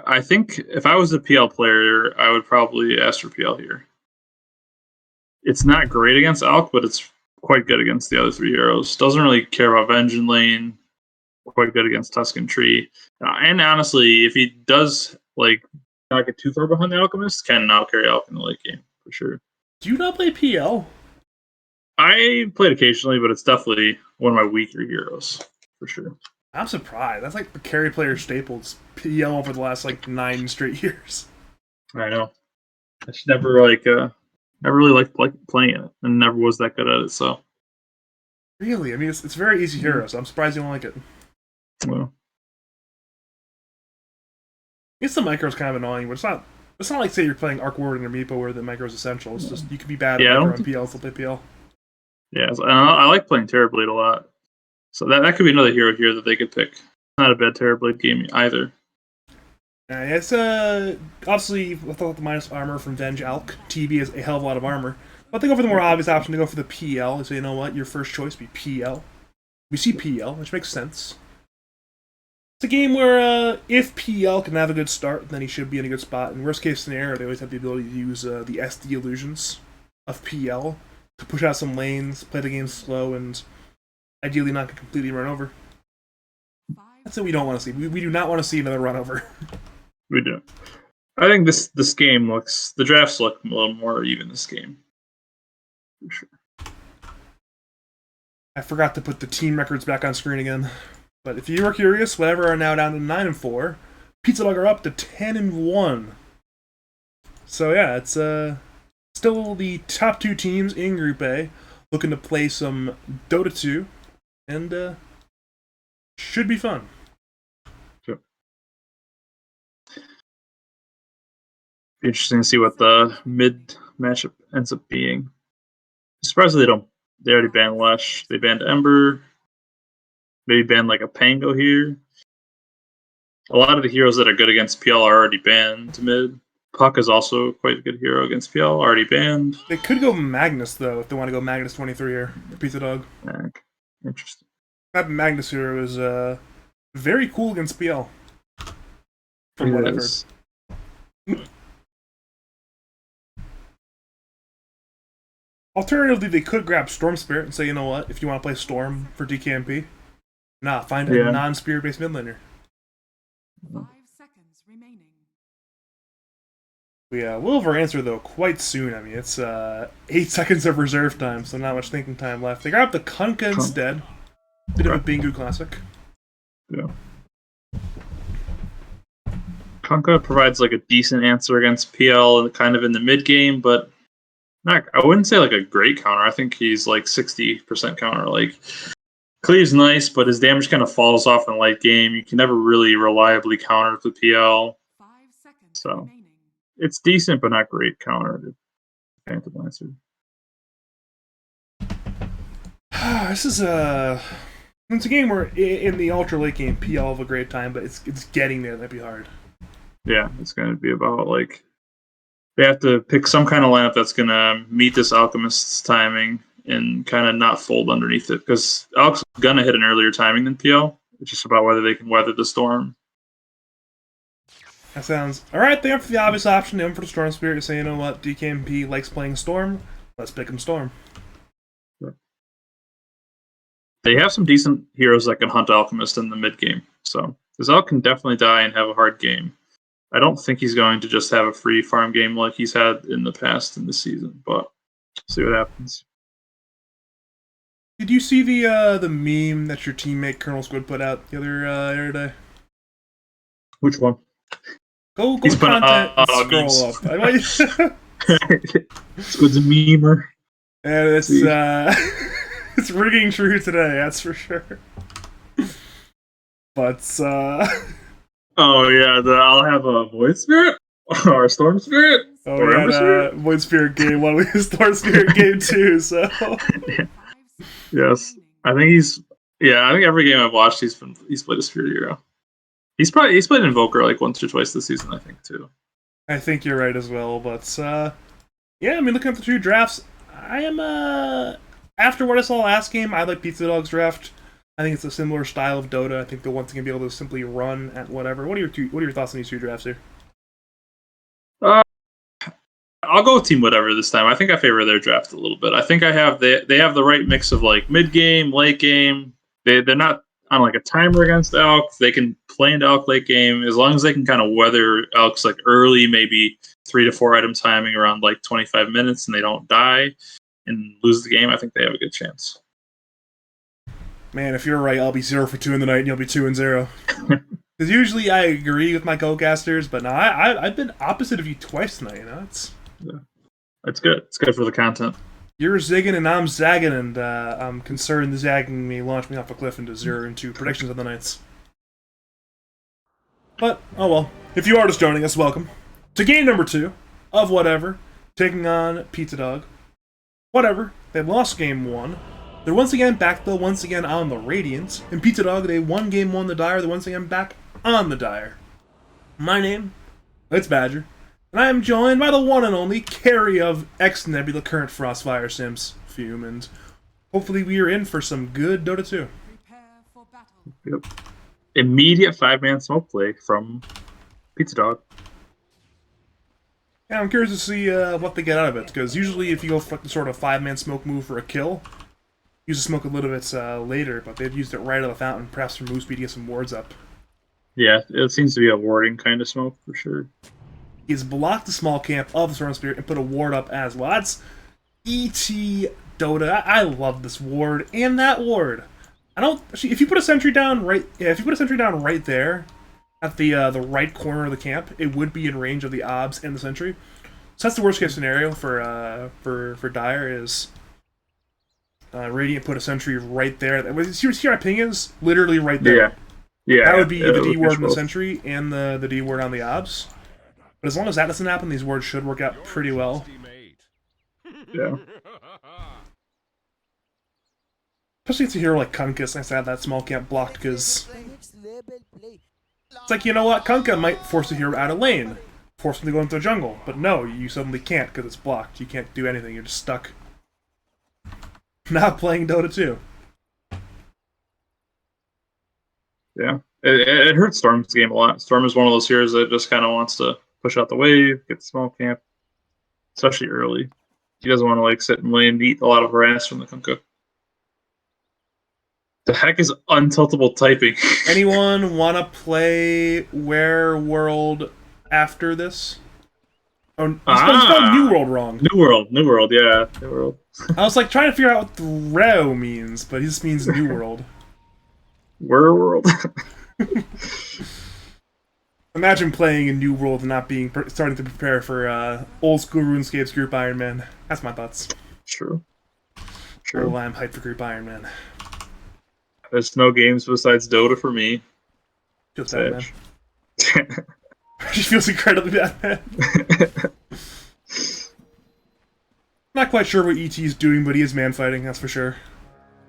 I think if I was a PL player, I would probably ask for PL here. It's not great against Elk, but it's quite good against the other 3 heroes. Doesn't really care about Venge in lane. Quite good against Tusk and Tree. And honestly, if he does not get too far behind the Alchemist, can now carry Elk in the late game for sure. Do you not play PL? I played occasionally, but it's definitely one of my weaker heroes for sure. I'm surprised. That's like the carry player staples. PL over the last 9 straight years. I know. I just never really liked playing it, and never was that good at it. So really, I mean, it's a very easy hero. So I'm surprised you don't like it. Well, I guess the micro's kind of annoying, but it's not like say you're playing Arc Warden or Meepo where the micro's essential. It's just you could be bad at micro on PL, so play PL. Yeah, I like playing Terrorblade a lot. So that could be another hero here that they could pick. Not a bad Terrorblade game either. It's obviously without the minus armor from Venge Alk, TB has a hell of a lot of armor. But they go for the more obvious option to go for the PL. So you know what, your first choice would be PL. We see PL, which makes sense. It's a game where if PL can have a good start, then he should be in a good spot. In worst case scenario, they always have the ability to use the SD illusions of PL to push out some lanes, play the game slow, and ideally not get completely run over. That's what we don't want to see. We do not want to see another run over. We do. I think this game the drafts look a little more even this game. For sure. I forgot to put the team records back on screen again. But if you were curious, whatever are now down to 9-4. Pizzadog are up to 10-1. So yeah, it's still the top 2 teams in Group A, looking to play some Dota 2, and should be fun. Sure. Be interesting to see what the mid matchup ends up being. I'm surprised they already banned Lesh. They banned Ember. Maybe ban a Pango here. A lot of the heroes that are good against PL are already banned mid. Puck is also quite a good hero against PL, already banned. They could go Magnus, though, if they want to go Magnus 23 here, for Pizzadog. Interesting. That Magnus hero is very cool against PL. From what I've heard. Alternatively, they could grab Storm Spirit and say, you know what, if you want to play Storm for DKMP, find a non-Spirit-based mid laner. 5 seconds remaining. We'll have our answer, though, quite soon. I mean, it's 8 seconds of reserve time, so not much thinking time left. They grab the Kunkka instead. Bit of a Bingu classic. Yeah. Kunkka provides a decent answer against PL and kind of in the mid game, but I wouldn't say a great counter. I think he's 60% counter. Cleave's nice, but his damage kind of falls off in late game. You can never really reliably counter with PL. 5 seconds So remaining. it's decent, but not great counter to Phantom Lancer. This is it's a game where in the ultra late game, PL have a great time, but it's getting there. That'd be hard. Yeah, it's going to be about they have to pick some kind of lineup that's going to meet this Alchemist's timing and kind of not fold underneath it, because Alch's going to hit an earlier timing than PL. It's just about whether they can weather the storm. That sounds alright. They went for the obvious option. They went for the Storm Spirit to say, you know what, DKMP likes playing Storm. Let's pick him Storm. They have some decent heroes that can hunt Alchemist in the mid game. So this Alch can definitely die and have a hard game. I don't think he's going to just have a free farm game like he's had in the past in this season, but see what happens. Did you see the meme that your teammate Colonel Squid put out the other day? Which one? Go He's to content and memes. scroll up. Squid's a memer. And it's It's ringing true today, that's for sure. But Oh yeah, I'll have a Void Spirit or a Storm Spirit or we Ember had Spirit. Void Spirit game 1, we had Storm Spirit game 2, so 5 seconds Yes, remaining. I think he's. Yeah, I think every game I've watched, he's played a Spirit Hero. He's played Invoker like once or twice this season, I think too. I think you're right as well, but yeah, I mean, looking at the 2 drafts, I am after what I saw last game, I like Pizzadog's draft. I think it's a similar style of Dota. I think they'll once again be able to simply run at whatever. What are your thoughts on these 2 drafts here? I'll go with Team Whatever this time. I think I favor their draft a little bit. I think they have the right mix of like mid game, late game. They're not on like a timer against Elk. They can play into Elk late game as long as they can kind of weather Elk's like early, maybe 3 to 4 item timing around like 25 minutes, and they don't die and lose the game. I think they have a good chance. Man, if you're right, I'll be 0 for 2 in the night, and you'll be 2 and 0. Because usually I agree with my co-casters, but no, I've been opposite of you twice tonight. You know, It's good. It's good for the content. you're zigging and I'm zagging, and I'm concerned the zagging may launch me off a cliff into 0 and 2 predictions of the nights. But oh well. If you are just joining us, welcome to game number 2 of whatever, taking on Pizzadog. Whatever, they lost game 1. They're once again back, though, once again on the Radiant. In Pizzadog, they won game 1 the Dire, they're once again back on the Dire. My name, it's Badger, and I am joined by the one and only carry of X-Nebula current Frostfire Sims, Fume, and hopefully we are in for some good Dota 2. Prepare for battle. Yep. Immediate 5-man smoke play from Pizzadog. Yeah, I'm curious to see what they get out of it, because usually if you go for like the sort of 5-man smoke move for a kill, use the smoke a little bit later, but they've used it right out of the fountain, perhaps for move speed to get some wards up. Yeah, it seems to be a warding kind of smoke for sure. He's blocked the small camp of the Storm Spirit and put a ward up as well. That's ET Dota. I love this ward and that ward. I don't. Actually, if you put a sentry down right, if you put a sentry down right there, at the right corner of the camp, it would be in range of the obs and the sentry. So that's the worst case scenario for Dire is Radiant put a sentry right there. See our ping is literally right there. Yeah. That would be the D ward on the both. sentry and the D ward on the obs. But as long as that doesn't happen, these wards should work out pretty well. Yeah. Especially it's a hero like Kunkka, it's nice to have that small camp blocked, because it's like, you know what, Kunkka might force a hero out of lane, force him to go into the jungle, but no, you suddenly can't because it's blocked. You can't do anything, you're just stuck. Not playing Dota 2. Yeah. It hurts Storm's game a lot. Storm is one of those heroes that just kind of wants to push out the wave, get the small camp, especially early. He doesn't want to like sit in lane and eat a lot of harass from the Kunkka. The heck is untiltable typing? Anyone want to play Werewolf after this? Oh, you spelled New World wrong. New World, yeah. New World. I was like trying to figure out what the Reo means, but he just means New World. World. Imagine playing a New World and not starting to prepare for old school RuneScape's Group Iron Man. That's my thoughts. True. Oh, I'm hyped for Group Iron Man. There's no games besides Dota for me. Feels bad, man. She feels incredibly bad, man. Not quite sure what ET's doing, but he is man fighting, that's for sure.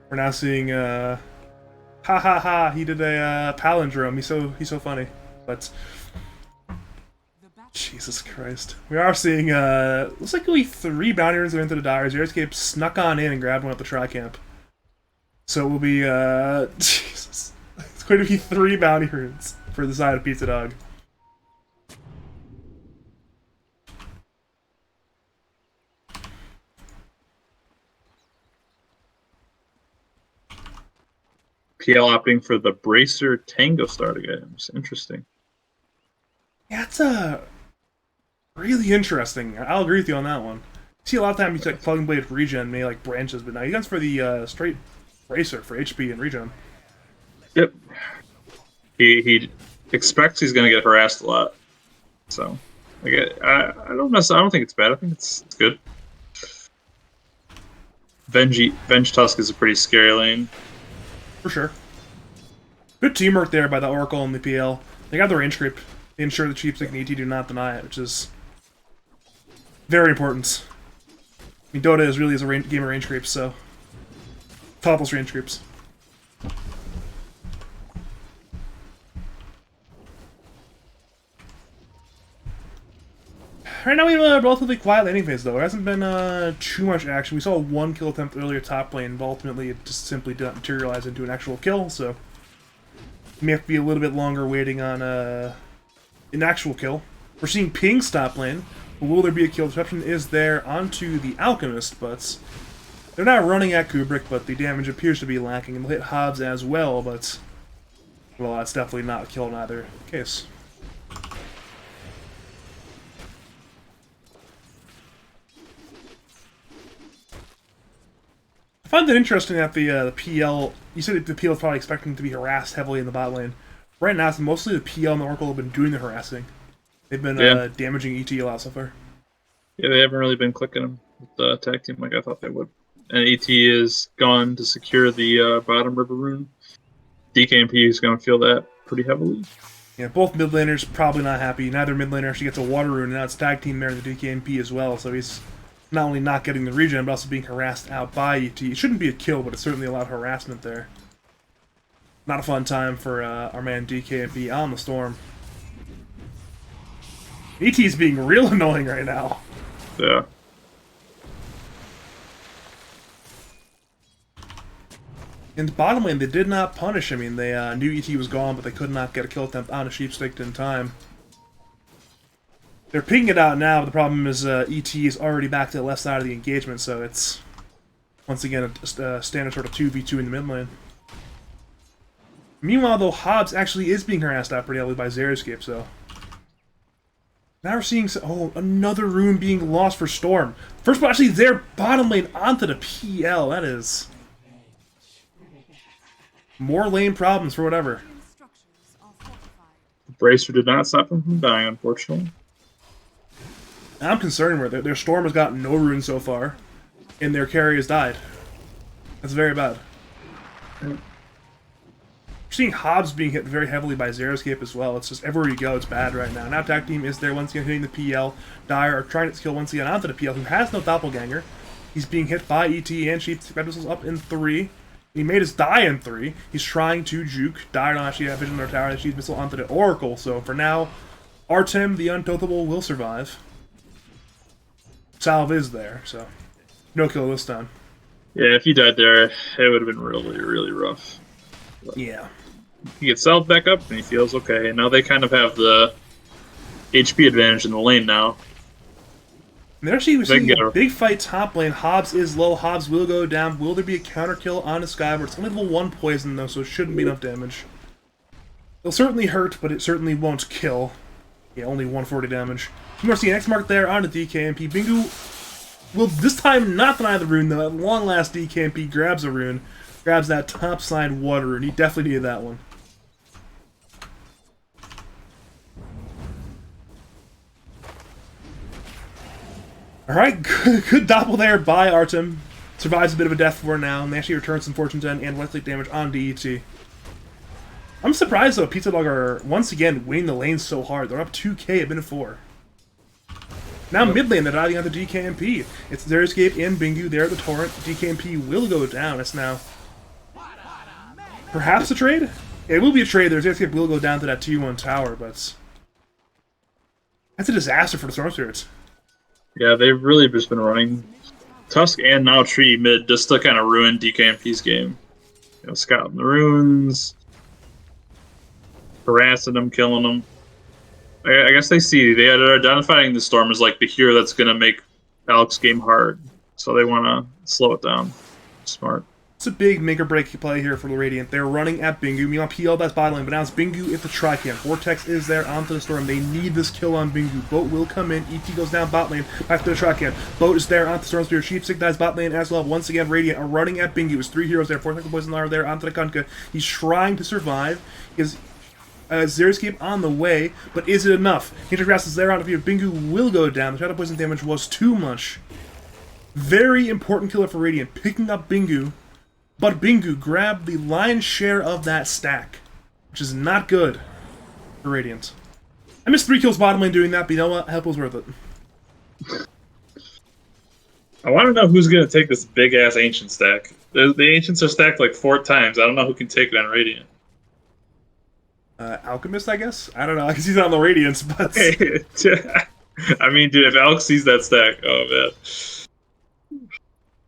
We're now seeing ha ha ha, he did a palindrome. He's so funny. But Jesus Christ. We are seeing looks like only 3 bounty runes are into the Dire. Zeroscape snuck on in and grabbed one at the tri-camp. So it will be Jesus. It's going to be 3 bounty runes for the side of Pizzadog. PL opting for the Bracer Tango starting items. Interesting. Yeah, it's really interesting. I'll agree with you on that one. See, a lot of times you like plug and play with regen, maybe like branches, but now he goes for the straight Bracer for HP and regen. Yep. He expects he's going to get harassed a lot. So, like, I don't think it's bad. I think it's good. Venge Tusk is a pretty scary lane. For sure. Good teamwork there by the Oracle and the PL. They got the range creep. They ensure the Cheapstick and ET do not deny it, which is very important. I mean, Dota is really a game of range creeps, so topless range creeps. Right now we have a relatively quiet laning phase, though. There hasn't been too much action. We saw one kill attempt earlier top lane, but ultimately it just simply did not materialize into an actual kill, so we may have to be a little bit longer waiting on an actual kill. We're seeing ping top lane, but will there be a kill? Disruption is there onto the Alchemist, but they're not running at Kubrick, but the damage appears to be lacking, and they'll hit Hobbs as well, but well, that's definitely not a kill in either case. I find it interesting that the PL, you said the PL is probably expecting to be harassed heavily in the bot lane. Right now, it's mostly the PL and the Oracle have been doing the harassing. They've been damaging ET a lot so far. Yeah, they haven't really been clicking them with the tag team like I thought they would. And ET is gone to secure the bottom river rune. DKMP is going to feel that pretty heavily. Yeah, both mid laners probably not happy. Neither mid laner actually gets a water rune, and now it's tag team there in the DKMP as well, so he's not only not getting the regen, but also being harassed out by ET. It shouldn't be a kill, but it's certainly a lot of harassment there. Not a fun time for our man DKMP on the storm. ET's being real annoying right now. Yeah. In the bottom lane, they did not punish. I mean, they knew ET was gone, but they could not get a kill attempt on a Sheepstick in time. They're pinging it out now, but the problem is ET is already back to the left side of the engagement, so it's once again a standard sort of 2v2 in the mid lane. Meanwhile, though, Hobbs actually is being harassed out pretty heavily by Xeriscape, so now we're seeing another rune being lost for Storm. First of all, actually, their bottom lane onto the PL. That is more lane problems for whatever. Structures are fortified. Bracer did not stop him from dying, unfortunately. I'm concerned where their Storm has gotten no runes so far, and their carry has died. That's very bad. We're seeing Hobbs being hit very heavily by Xeriscape as well. It's just everywhere you go, it's bad right now. Now Tag Team is there once again hitting the PL. Dire are trying to kill once again onto the PL, who has no doppelganger. He's being hit by ET and Sheep. Red Whistle's up in 3. He made his die in 3. He's trying to juke. Dire don't actually have vision on their tower. They shoot missile onto the Oracle. So for now, Artem, the Untouchable, will survive. Salve is there, so no kill this time. Yeah, if he died there, it would have been really, really rough. But yeah. He gets salved back up and he feels okay. And now they kind of have the HP advantage in the lane now. And they're actually seeing a big fight top lane. Hobbs is low. Hobbs will go down. Will there be a counter kill on the Skyward? It's only level 1 poison though, so it shouldn't be enough damage. It'll certainly hurt, but it certainly won't kill. Yeah, only 140 damage. You want to see an X mark there on the DKMP. Bingu will this time not deny the rune, though. At long last, DKMP grabs a rune. Grabs that top side water rune. He definitely needed that one. Alright, good doppel there by Artem. Survives a bit of a death for now, and they actually return some Fortune 10 and Westlake damage on DET. I'm surprised, though, Pizzadog are once again winning the lane so hard. They're up 2k at minute 4. Now mid lane, they're diving on the DKMP. It's Xeriscape and Bingu there at the torrent. DKMP will go down. It's now perhaps a trade? Yeah, it will be a trade. Xeriscape will go down to that T1 tower, but that's a disaster for the Storm Spirits. Yeah, they've really just been running Tusk and now Tree mid just to kind of ruin DKMP's game. You know, scouting the runes, harassing them, killing them. I guess they're identifying the Storm as like the hero that's going to make Alex's game hard. So they want to slow it down. Smart. It's a big make or break play here for the Radiant. They're running at Bingu. Meanwhile, PL that's bot lane, but now it's Bingu at the Tri-Camp. Vortex is there onto the Storm. They need this kill on Bingu. Boat will come in. ET goes down bot lane. Back to the Tri-Camp. Boat is there onto Storm Spear. Sheepstick dies bot lane as well. Once again, Radiant are running at Bingu. It's 3 heroes there. 4 Technical Poison are there onto the Kunkka. He's trying to survive. His Xeriscape on the way, but is it enough? Intergrass is there on the field. Bingu will go down. The Shadow Poison damage was too much. Very important killer for Radiant, picking up Bingu, but Bingu grabbed the lion's share of that stack, which is not good for Radiant. I missed 3 kills bottom lane doing that, but you know what? Help was worth it. I want to know who's going to take this big-ass Ancient stack. The Ancients are stacked like 4 times. I don't know who can take it on Radiant. Alchemist, I guess? I don't know, I can see that on the Radiance, but... I mean, dude, if Alex sees that stack, oh, man.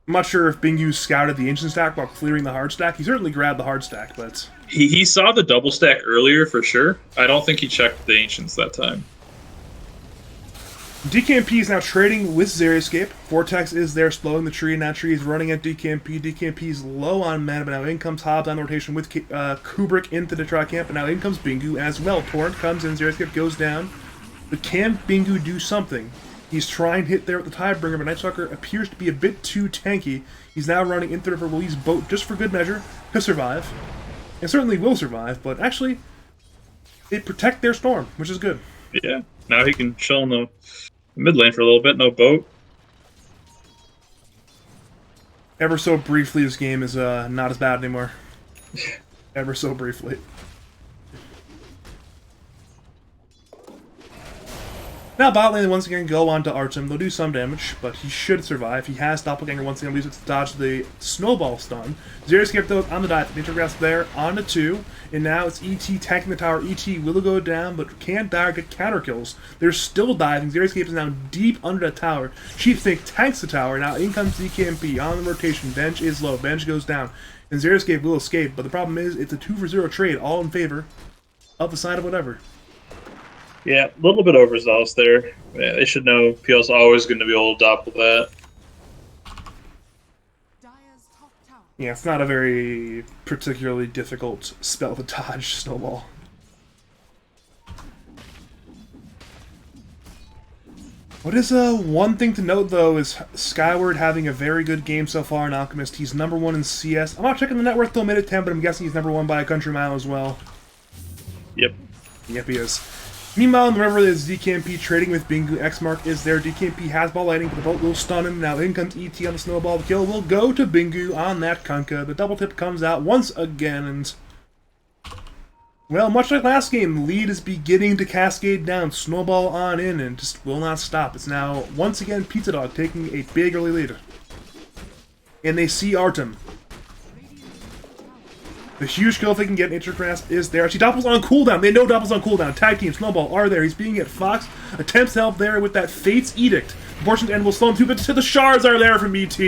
I'm not sure if Bingu scouted the Ancient stack while clearing the hard stack. He certainly grabbed the hard stack, but... He saw the double stack earlier, for sure. I don't think he checked the Ancients that time. DKMP is now trading with Xerioscape. Vortex is there slowing the tree, and that tree is running at DKMP. DKMP is low on mana, but now in comes Hobbs on the rotation with Kubrick into the try camp, and now in comes Bingu as well. Torrent comes in, Xerioscape goes down. But can Bingu do something? He's trying to hit there with the Tidebringer, but Nightstalker appears to be a bit too tanky. He's now running into the Louise boat just for good measure to survive. And certainly will survive, but actually, they protect their storm, which is good. Yeah, now he can chill in the mid lane for a little bit, no boat. Ever so briefly, this game is not as bad anymore. Ever so briefly. Now bot lane once again go on to Artem. They'll do some damage, but he should survive. He has Doppelganger once again, leaves it to dodge the snowball stun. Xerioscape though on the dive. Nature Grasp there on the 2. And now it's ET tanking the tower. ET will go down, but can Dire get counter kills? They're still diving. Xerioscape is now deep under the tower. Chief Think tanks the tower. Now in comes DKMP on the rotation. Bench is low. Bench goes down. And Xerioscape will escape, but the problem is it's a 2-for-0 trade, all in favor of the side of whatever. Yeah, a little bit overzealous there. Yeah, they should know PL's always going to be able to doppel that. Dire's top tower. Yeah, it's not a very particularly difficult spell to dodge, Snowball. What is one thing to note, though, is Skyward having a very good game so far in Alchemist. He's number 1 in CS. I'm not checking the net worth, though, mid at 10, but I'm guessing he's number 1 by a country mile as well. Yep. Yep, he is. Meanwhile, remember there's DKMP trading with Bingu. X-Mark is there. DKMP has ball lighting, but the bolt will stun him. Now in comes ET on the snowball. The kill will go to Bingu on that Kunkka. The double tip comes out once again, and... well, much like last game, the lead is beginning to cascade down. Snowball on in and just will not stop. It's now, once again, Pizzadog taking a big early lead. And they see Artem. The huge kill if they can get Nature Grasp is there. She doppels on cooldown. They know doppels on cooldown. Tag team, Snowball are there. He's being hit. Fox attempts to help there with that Fate's Edict. Portion's End will slow him too, but the shards are there from ET.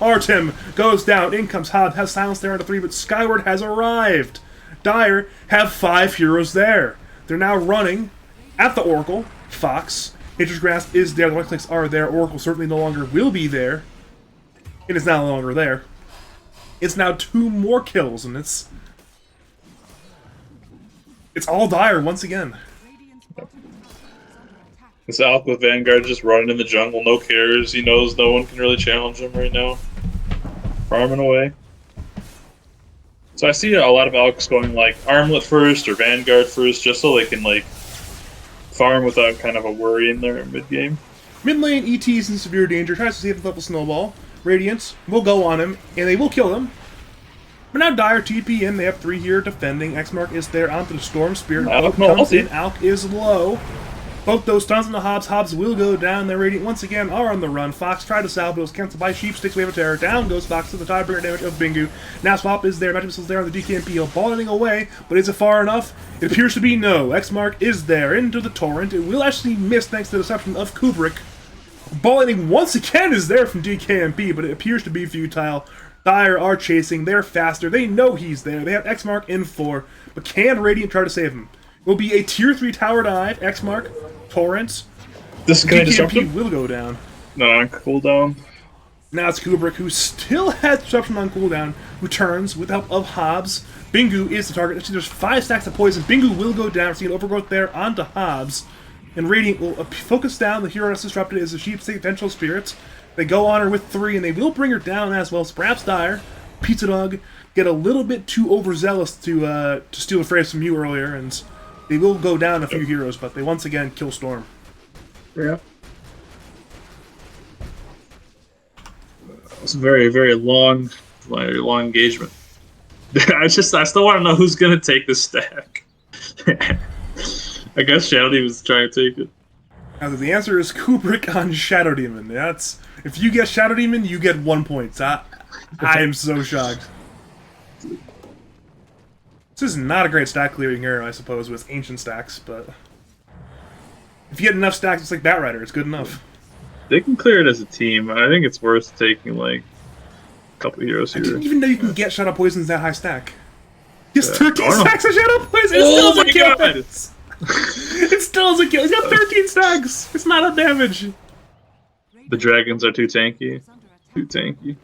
Artem goes down. In comes Hobbs. Has silence there on the 3, but Skyward has arrived. Dire have 5 heroes there. They're now running at the Oracle. Fox. Nature's Grasp is there. The right clicks are there. Oracle certainly no longer will be there. It is now no longer there. It's now 2 more kills, and it's all Dire once again. Radiant's bottom tower is under attack. This Alk with Vanguard just running in the jungle, no cares. He knows no one can really challenge him right now. Farming away. So I see a lot of Alks going like Armlet first or Vanguard first, just so they can like farm without kind of a worry in their mid game. Mid lane, ET is in severe danger. Tries to save the level Snowball. Radiance will go on him, and they will kill him. But now Dire TP in. They have 3 here defending. X-Mark is there onto the Storm Spirit. Alk comes in. Alk is low. Both those stuns on the Hobbs. Hobbs will go down. Their Radiant once again are on the run. Fox tried to salve, but it was canceled by Sheep. Sticks Wave of Terror. Down goes Fox to the tiebreaker damage of Bingu. Now Swap is there. Magic Missile's there on the DKMP. He'll balling away, but is it far enough? It appears to be no. X-Mark is there into the Torrent. It will actually miss thanks to the deception of Kubrick. Ball lightning once again is there from DKMP, but it appears to be futile. Dire are chasing. They're faster. They know he's there. They have X-Mark in 4, but can Radiant try to save him? It will be a tier 3 tower dive. X-Mark, Torrents. This kind of disruption DKMP will go down. No, on cooldown. Now it's Kubrick, who still has disruption on cooldown, who turns with the help of Hobbs. Bingu is the target. Actually, there's 5 stacks of poison. Bingu will go down. See an overgrowth there onto Hobbs. And Radiant will focus down. The hero that's disrupted is the Sheep's Vengeful Spirits. They go on her with 3, and they will bring her down as well. So perhaps Dire, Pizzadog, get a little bit too overzealous to steal a phrase from you earlier, and they will go down a few heroes, but they once again kill Storm. Yeah. It's a very, very long engagement. I still want to know who's gonna take this stack. I guess Shadow Demon's trying to take it. Now, the answer is Kubrick on Shadow Demon. That's if you get Shadow Demon, you get 1 point. I am so shocked. This is not a great stack clearing here, I suppose, with ancient stacks, but if you get enough stacks, it's like Batrider. It's good enough. They can clear it as a team. I think it's worth taking like a couple heroes here. I didn't even know you can get Shadow Poisons that high stack. Just 13 Arnold. stacks of Shadow Poison. It still doesn't kill it. It still doesn't kill. He's got 13 stacks. It's not a damage. The dragons are too tanky. Too tanky.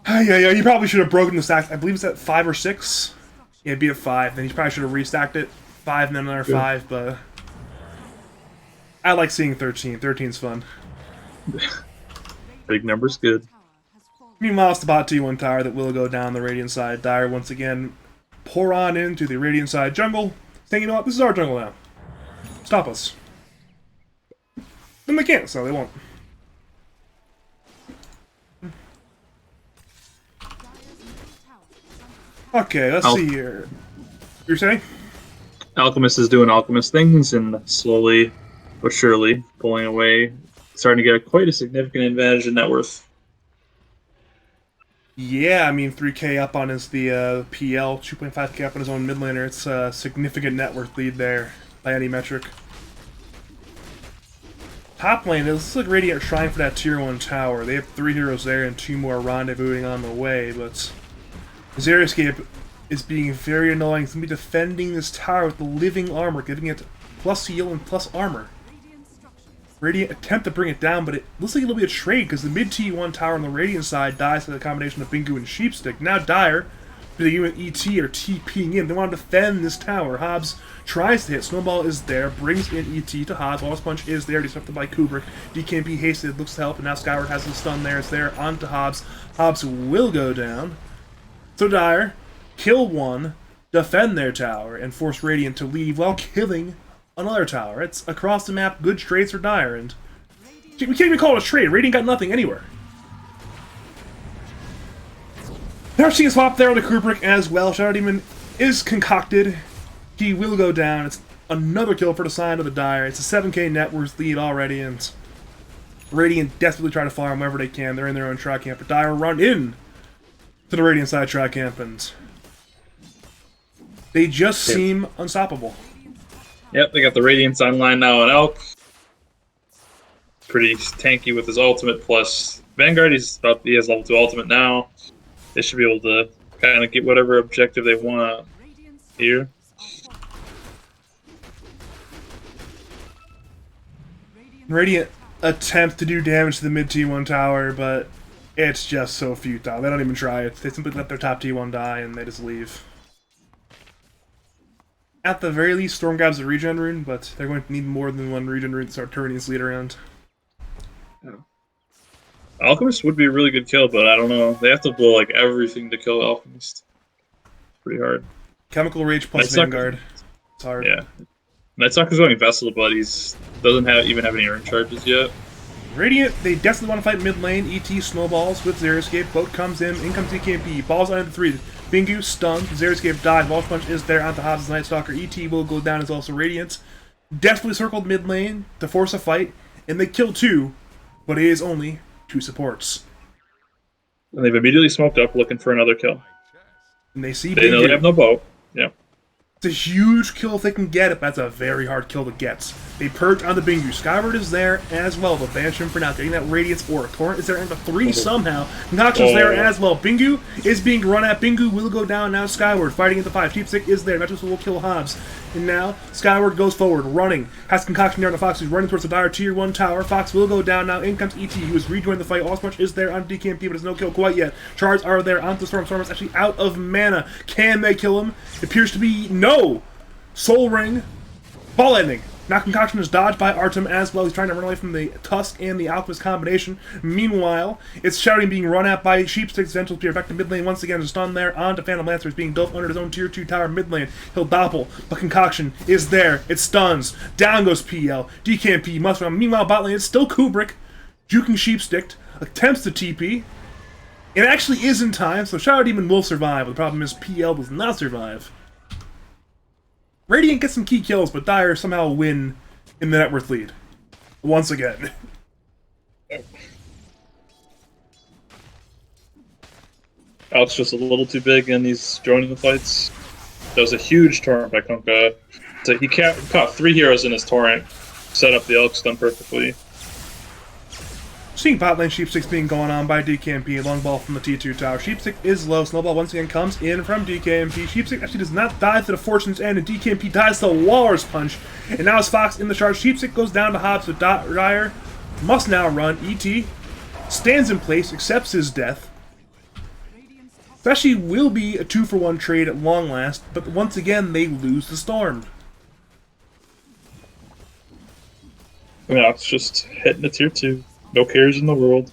Yeah, you probably should have broken the stacks. I believe it's at 5 or 6. Yeah, it'd be at 5. Then you probably should have restacked it. 5 and then another 5, but I like seeing 13. 13's fun. Big number's good. Meanwhile, it's the bot T1 tower that will go down the Radiant side. Dire once again pour on into the Radiant side jungle, saying, you know what, this is our jungle now. Stop us. And they can't, so they won't. Okay, let's see here. You're saying? Alchemist is doing Alchemist things and slowly but surely pulling away, starting to get quite a significant advantage in net worth. Yeah, I mean, 3k up on his PL, 2.5k up on his own mid laner. It's a significant net worth lead there by any metric. Top lane, it looks like Radiant trying for that tier 1 tower. They have 3 heroes there and 2 more rendezvousing on the way, but Xeriscape is being very annoying. He's going to be defending this tower with the living armor, giving it plus heal and plus armor. Radiant attempt to bring it down, but it looks like it'll be a trade because the mid T1 tower on the Radiant side dies to the combination of Bingu and Sheepstick. Now Dire, the unit ET are TPing in. They want to defend this tower. Hobbs tries to hit. Snowball is there, brings in ET to Hobbs. Wallace Punch is there, disrupted by Kubrick. DKMP hasted, looks to help, and now Skyward has the stun there. It's there onto Hobbs. Hobbs will go down. So Dire, kill one, defend their tower, and force Radiant to leave while killing another tower. It's across the map, good trades for Dire, and we can't even call it a trade. Radiant got nothing anywhere. They're seeing a swap there on the Kubrick as well. Shadow Demon is concocted. He will go down. It's another kill for the side of the Dire. It's a 7k net worth lead already, and Radiant desperately try to farm wherever they can. They're in their own track camp, but Dire run in to the Radiant side track camp, and they just seem unstoppable. Yep, they got the Radiance online now on Elk. Pretty tanky with his ultimate, plus Vanguard, he has level 2 ultimate now. They should be able to kind of get whatever objective they want here. Radiant attempt to do damage to the mid T1 tower, but it's just so futile. They don't even try it. They simply let their top T1 die and they just leave. At the very least, Storm grabs a regen rune, but they're going to need more than one regen rune to start turning this lead around. Yeah. Alchemist would be a really good kill, but I don't know. They have to blow like everything to kill Alchemist. Pretty hard. Chemical Rage plus Vanguard. It's hard. Yeah. Nightsucker's going Vessel, but he doesn't even have any urn charges yet. Radiant, they desperately want to fight mid lane. ET snowballs with Xeriscape. Boat comes in comes DKMP. Balls on the 3. Bingu stunned. Xeriscape dies. Wallace Punch is there onto Hobbs' Night Stalker. ET will go down as also Radiant. Desperately circled mid lane to force a fight, and they kill 2, but it is only 2 supports. And they've immediately smoked up looking for another kill. And they see They know they have no boat. Yeah. It's a huge kill if they can get it, but that's a very hard kill to get. They perch on the Bingu. Skyward is there as well. They'll banish him for now. Getting that Radiance Aura. Torrent is there into 3 somehow. Noxion's there as well. Bingu is being run at. Bingu will go down now. Skyward fighting into 5. Sheepstick is there. Noxious will kill Hobbs. And now Skyward goes forward, running. Has Concoction there on the Fox, who's running towards the Dire Tier 1 tower. Fox will go down now. In comes ET, who has rejoined the fight. All Punch is there on DKMP, but it's no kill quite yet. Chards are there onto Storm. Storm is actually out of mana. Can they kill him? It appears to be no. Soul Ring. Ball ending. Now Concoction is dodged by Artem as well. He's trying to run away from the Tusk and the Alchemist combination. Meanwhile, it's Shouting being run at by Sheepstick's Vengeful Spear. Back to mid lane once again. Just on there onto Phantom Lancer. He's being doped under his own tier 2 tower mid lane. He'll doppel, but Concoction is there. It stuns. Down goes PL. DKMP must run. Meanwhile, bot lane, it's still Kubrick. juking Sheepstick, attempts to TP. It actually is in time, so Shadow Demon will survive. The problem is PL does not survive. Radiant gets some key kills, but Dire somehow win in the net worth lead. Once again. Alex just a little too big and he's joining the fights. That was a huge torrent by Kunkka. So he caught 3 heroes in his torrent, set up the Elk stun perfectly. Seeing bot lane Sheepstick's being going on by DKMP, long ball from the T2 tower. Sheepstick is low, Snowball once again comes in from DKMP. Sheepstick actually does not die to the Fortune's End, and DKMP dies to the Walrus Punch. And now as Fox in the charge, Sheepstick goes down to Hobbs with Dire. Must now run. ET stands in place, accepts his death. Especially will be a 2-for-1 trade at long last, but once again they lose the Storm. I mean, Alex just hitting a tier 2. No cares in the world.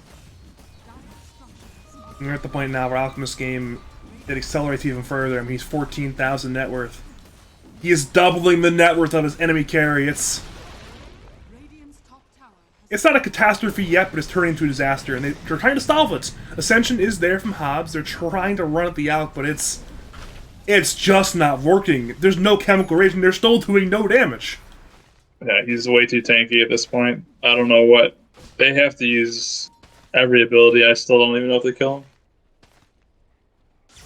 We're at the point now where Alchemist's game, it accelerates even further. I mean, he's 14,000 net worth. He is doubling the net worth of his enemy carry. It's not a catastrophe yet, but it's turning into a disaster, and they're trying to solve it. Ascension is there from Hobbs. They're trying to run at the Alch, but it's just not working. There's no chemical rage, and they're still doing no damage. Yeah, he's way too tanky at this point. I don't know what. They have to use every ability. I still don't even know if they kill him.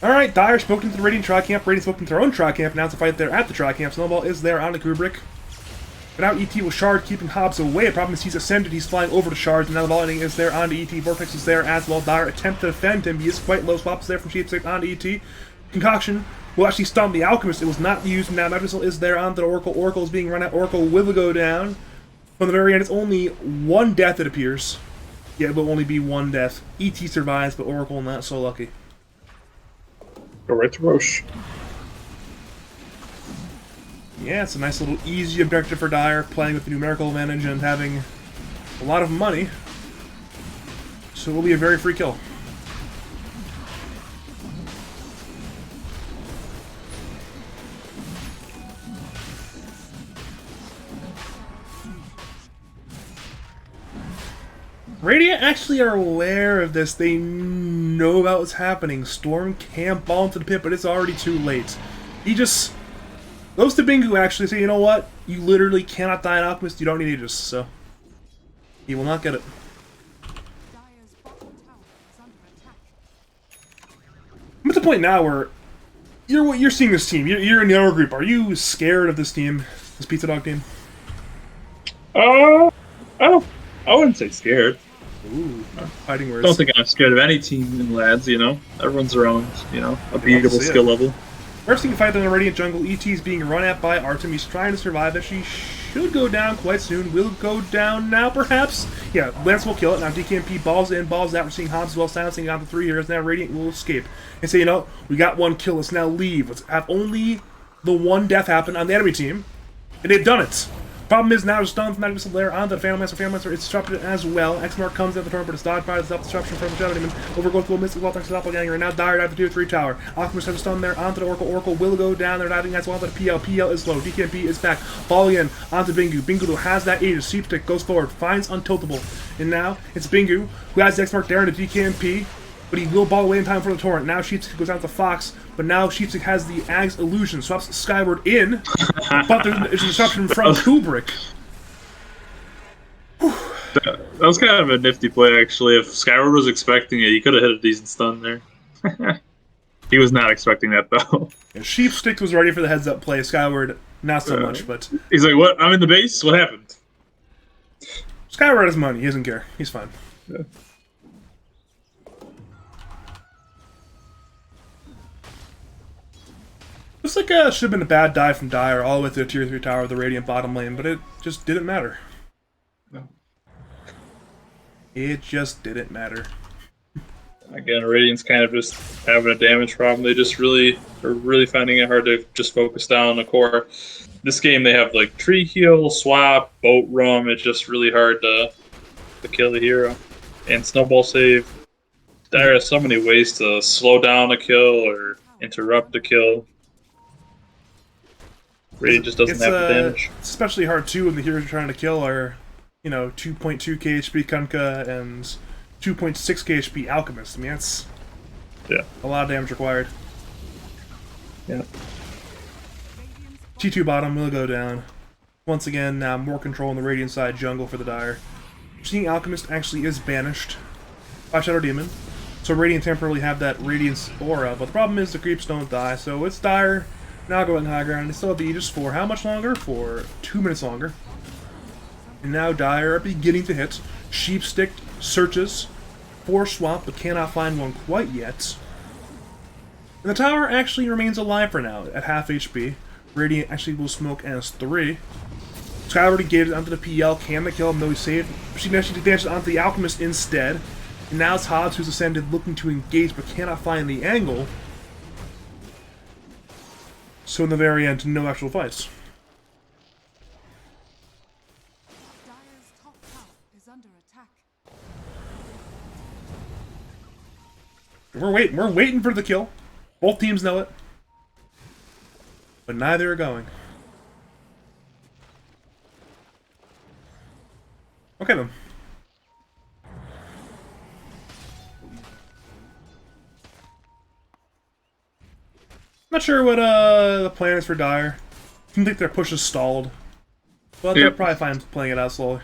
Alright, Dire smoked into the Radiant Tri-Camp. Radiant smoked into their own Tri-Camp. Now it's a fight there at the Tri-Camp. Snowball is there on the Kubrick. But now ET will Shard, keeping Hobbs away. The problem is he's ascended. He's flying over to Shards. And now the ball ending is there onto ET. Vortex is there as well. Dire attempt to defend him. He is quite low. Swaps there from Sheepstick onto ET. Concoction will actually stun the Alchemist. It was not used. Now Magic Missile is there onto the Oracle. Oracle is being run at. Oracle will go down. From the very end, it's only 1 death, it appears. Yeah, it will only be 1 death. ET survives, but Oracle not so lucky. Go right to Roche. Yeah, it's a nice little easy objective for Dire, playing with the numerical advantage and having a lot of money. So it will be a very free kill. Radiant actually are aware of this. They know about what's happening. Storm can't ball into the pit, but it's already too late. He just goes to Bingu actually say, you know what? You literally cannot die an Alchemist. You don't need Aegis, so he will not get it. Dire's bottom tower is under attack. I'm at the point now where you're seeing this team. You're in the other group. Are you scared of this team, this Pizzadog team? I wouldn't say scared. Ooh, fighting words. I don't think I'm scared of any team in Lads, you know? Everyone's around, you know, a beatable skill level. First thing you fight in the Radiant jungle, ET is being run at by Artem. He's trying to survive it. She should go down quite soon. Will go down now, perhaps? Yeah, Lance will kill it. Now DKMP balls in, balls out. We're seeing Hobbs as well, silencing down to 3 heroes. Now Radiant will escape. And say, you know, we got 1 kill. Let's now leave. Let's have only the 1 death happen on the enemy team. And they've done it. Problem is now stunned from Magic Missile there onto the Phantom Master. Phantom Master is disrupted as well. X-Mark comes at the turn, but it's dodged by the self-destruction from the Shadow Demon. Overgrowth will miss the Wall Doppelganger Doppelganger. Now Dire dive the tier 3 tower. Alchemist has a stun there onto the Oracle. Oracle will go down there, diving as well to the PL. PL is slow. DKMP is back. Ball again onto Bingu. Bingu has that Aegis. Sheepstick goes forward, finds Untiltable. And now it's Bingu who has the X-Mark there into DKMP. But he will ball away in time for the torrent. Now Sheepstick goes down to Fox, but now Sheepstick has the Ag's illusion. Swaps skyward in, but there's a disruption from Kubrick. That was kind of a nifty play, actually. If Skyward was expecting it, he could have hit a decent stun there. He was not expecting that, though. Yeah, Sheepstick was ready for the heads-up play. Skyward, not so much, but... He's like, what? I'm in the base? What happened? Skyward has money. He doesn't care. He's fine. Yeah. Looks like it should have been a bad dive from Dire all the way to the tier 3 tower of the Radiant bottom lane, but it just didn't matter. No. It just didn't matter. Again, Radiant's kind of just having a damage problem. They just are really finding it hard to just focus down on the core. This game, they have like tree heal, swap, boat rum. It's just really hard to kill the hero. And snowball save. Dire has so many ways to slow down a kill or interrupt a kill. Radiant just doesn't have the damage. It's especially hard too when the heroes you're trying to kill are you know, 2.2 KHP Kunkka and 2.6 KHP Alchemist. I mean, that's a lot of damage required. Yeah. T2 bottom will go down. Once again, now more control on the Radiant side jungle for the Dire. Seeing Alchemist actually is banished by Shadow Demon, so Radiant temporarily have that Radiance aura, but the problem is the creeps don't die, so it's Dire now going high ground. They still have the Aegis for how much longer? For 2 minutes longer. And now Dire are beginning to hit. Sheepstick searches for swap, but cannot find one quite yet. And the tower actually remains alive for now, at half HP. Radiant actually will smoke as 3. Sky already gave it onto the PL, can they kill him though he's saved? She actually dashes onto the Alchemist instead. And now it's Hobbs who's ascended, looking to engage, but cannot find the angle. So in the very end, no actual fights. Dire's top tower is under attack. We're waiting for the kill. Both teams know it. But neither are going. Okay then. Not sure what the plan is for Dire. I think their push is stalled. But they'll probably fine playing it out slowly.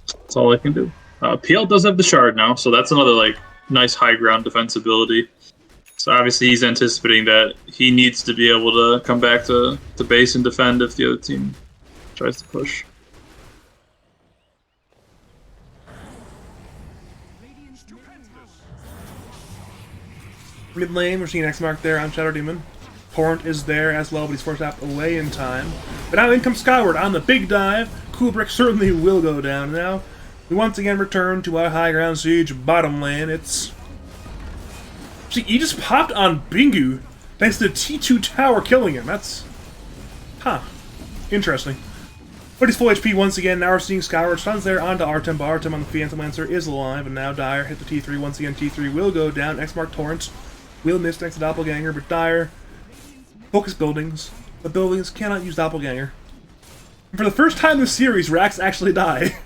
That's all I can do. PL does have the shard now, so that's another like nice high ground defensibility. So obviously he's anticipating that he needs to be able to come back to base and defend if the other team tries to push. Radiant's middle tower Mid lane, we're seeing X Mark there on Shadow Demon. Torrent is there as well, but he's forced out away in time. But now in comes Skyward on the big dive. Kubrick certainly will go down now. We once again return to our high ground siege bottom lane. It's... See, he just popped on Bingu thanks to the T2 tower killing him. That's... Huh. Interesting. But he's full HP once again. Now we're seeing Skyward. Stuns there onto Artem, but Artem on the Phantom Lancer is alive. And now Dire hit the T3 once again. T3 will go down. X-Mark Torrent will miss next to Doppelganger, but Dire... Focus buildings. The buildings cannot use Doppelganger. And for the first time in the series, Rax actually die.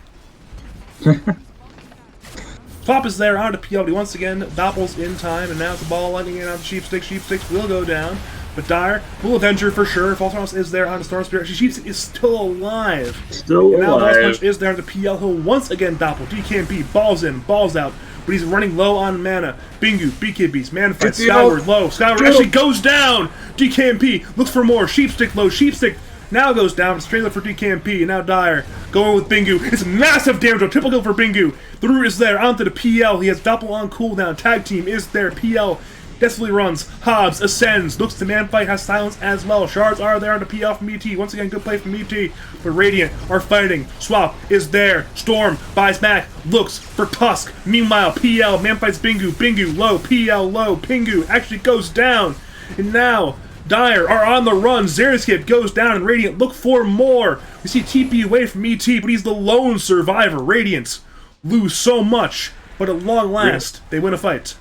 Plop is there onto PL, but once again, Doppel's in time, and now it's the ball lightning in on the Sheepstick. Sheepsticks will go down, but Dire will Avenger for sure. False Promise is there on the Storm Spirit. Actually, Sheepstick is still alive. Still and now alive. Boss Punch is there on the PL. He'll once again Doppel. DKMP, balls in, balls out, but he's running low on mana. Bingu, BK Beast, Man Fight, Skyward low. Skyward actually goes down. DKMP looks for more. Sheepstick low. Sheepstick now goes down. Straight up for DKMP, and now Dire going with Bingu. It's massive damage. Triple kill for Bingu. The root is there onto the PL. He has Doppel on cooldown. Tag team is there. PL desperately runs. Hobbs ascends. Looks to Manfight. Has silence as well. Shards are there on the PL from ET. Once again, good play from ET. But Radiant are fighting. Swap is there. Storm buys back. Looks for Tusk. Meanwhile, PL Manfight's Bingu. Bingu low. PL low. Pingu actually goes down. And now... Dire are on the run. Xeraskip goes down, and Radiant look for more. We see TP away from ET, but he's the lone survivor. Radiant lose so much, but at long last, they win a fight.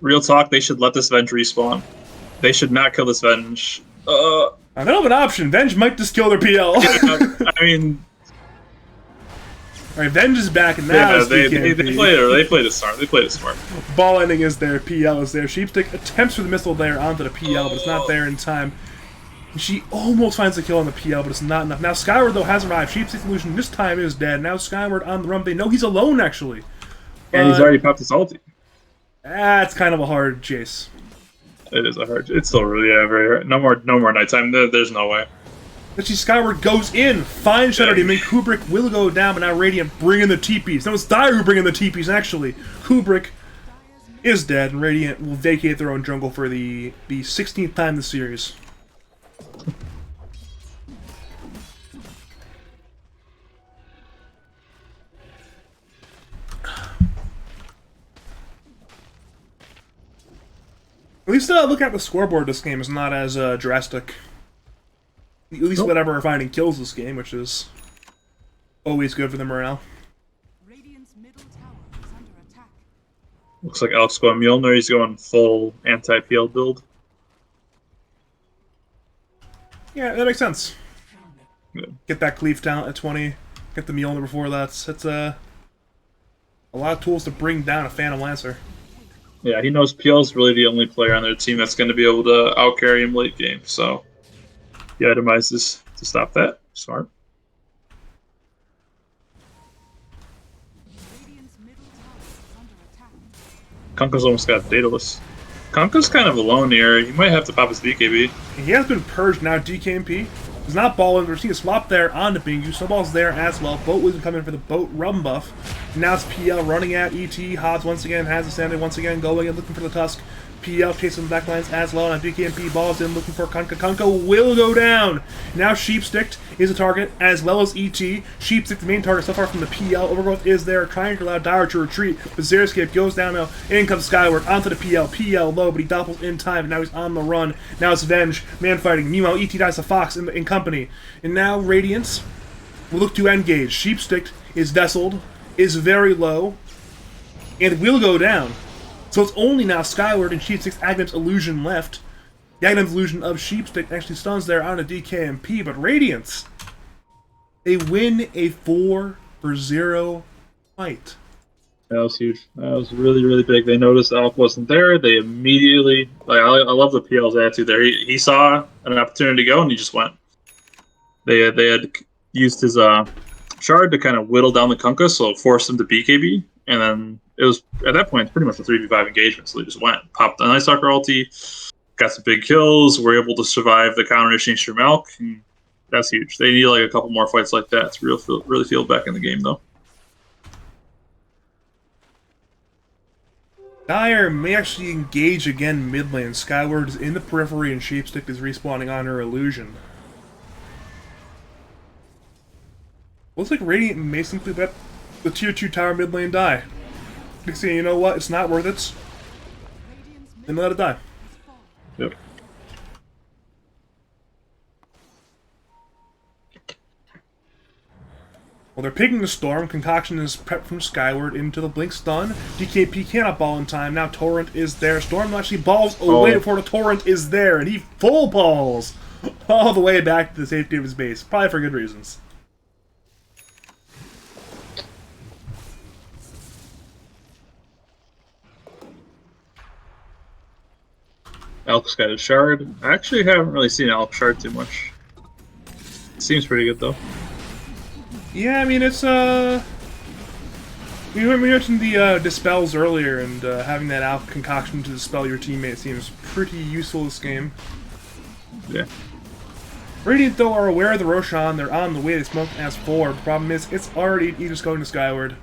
Real talk, they should let this Venge respawn. They should not kill this Venge. I don't have an option. Venge might just kill their PL. I mean... Alright, Venge is back, and now they played it smart. They played it smart. Ball ending is there. PL is there. Sheepstick attempts for the missile there onto the PL, but it's not there in time. And she almost finds the kill on the PL, but it's not enough. Now Skyward, though, has arrived. Sheepstick's illusion this time is dead. Now Skyward on the run. They know he's alone, actually. And he's already popped his ulti. That's kind of a hard chase. It is a hard... It's still really very hard. No more nighttime. There's no way. Actually, Skyward goes in, finds Shadow Demon. Kubrick will go down, but now Radiant bringing the TPs. No, it's Dire who bringing the TPs, actually. Kubrick is dead, and Radiant will vacate their own jungle for the 16th time in the series. At least look at the scoreboard this game is not as drastic. At least whatever we're finding kills this game, which is always good for the morale. Radiant's middle tower is under attack. Looks like Alex going Mjolnir. He's going full anti-PL build. Yeah, that makes sense. Good. Get that cleave talent at 20. Get the Mjolnir before that. It's a lot of tools to bring down a Phantom Lancer. Yeah, he knows PL's really the only player on their team that's going to be able to outcarry him late game. So he itemizes to stop that. Smart. Radiant's middle tower is under attack. Kunkka's almost got Daedalus. Kunkka's kind of alone here. He might have to pop his BKB. He has been purged now, DKMP. He's not balling. We're seeing a swap there onto Bingu. Snowball's there as well. Boat was coming for the Boat Rum buff. Now it's PL running at ET. Hobbs once again has a standing once again going and looking for the Tusk. PL chasing the backlines as well. And DKMP balls in looking for Kunkka. Kunkka will go down. Now Sheepstick is a target as well as ET. Sheepstick the main target so far from the PL. Overgrowth is there trying to allow Dire to retreat. But Xeriscape goes down now. In comes Skyward onto the PL. PL low, but he doppels in time. And now he's on the run. Now it's Venge. Man fighting. Meanwhile, ET dies to Fox in company. And now Radiance will look to engage. Sheepstick is vesseled, is very low, and will go down. So it's only now Skyward and Sheepstick's Agnum's illusion left. The Agnum's illusion of Sheepstick actually stuns there on a DKMP, but Radiance, they win a 4-0 fight. That was huge. That was really, really big. They noticed Alp wasn't there. They immediately, I love the PL's attitude there. He saw an opportunity to go and he just went. They had used his shard to kind of whittle down the Kunkka, so it forced him to BKB, and then it was at that point pretty much a 3v5 engagement. So they just went, popped the Night Stalker ulti, got some big kills, were able to survive the counter exchange through Malk. And that's huge. They need like a couple more fights like that to really feel back in the game, though. Dire may actually engage again mid lane. Skyward is in the periphery and Sheepstick is respawning on her illusion. Looks like Radiant may simply let the tier 2 tower mid lane die. They say, you know what, it's not worth it. Then let it die. Yep. Well, they're picking the Storm. Concoction is prepped from Skyward into the Blink Stun. DKP cannot ball in time. Now Torrent is there. Storm actually balls away before the Torrent is there, and he full balls all the way back to the safety of his base. Probably for good reasons. Alp's got his shard. I actually haven't really seen Alp shard too much. Seems pretty good though. Yeah, I mean, it's, we mentioned the dispels earlier, and having that Alp concoction to dispel your teammate seems pretty useful this game. Yeah. Radiant, though, are aware of the Roshan. They're on the way. They smoke as forward. The problem is, it's already Aegis going to Skyward.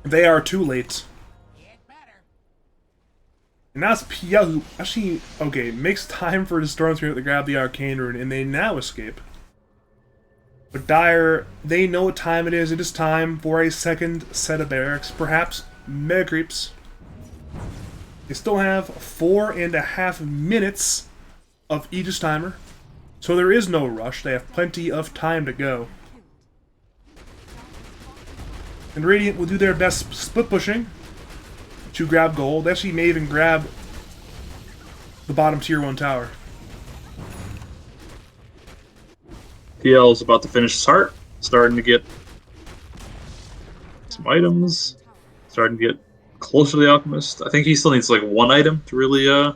They are too late. And now it's PL who actually, okay, makes time for his Storm Spirit to grab the Arcane Rune, and they now escape. But Dire, they know what time it is. It is time for a second set of barracks, perhaps Mega Creeps. They still have 4.5 minutes of Aegis timer, so there is no rush. They have plenty of time to go. And Radiant will do their best split pushing to grab gold. They actually may even grab the bottom tier 1 tower. PL is about to finish his heart, starting to get some items, starting to get closer to the Alchemist. I think he still needs like one item to really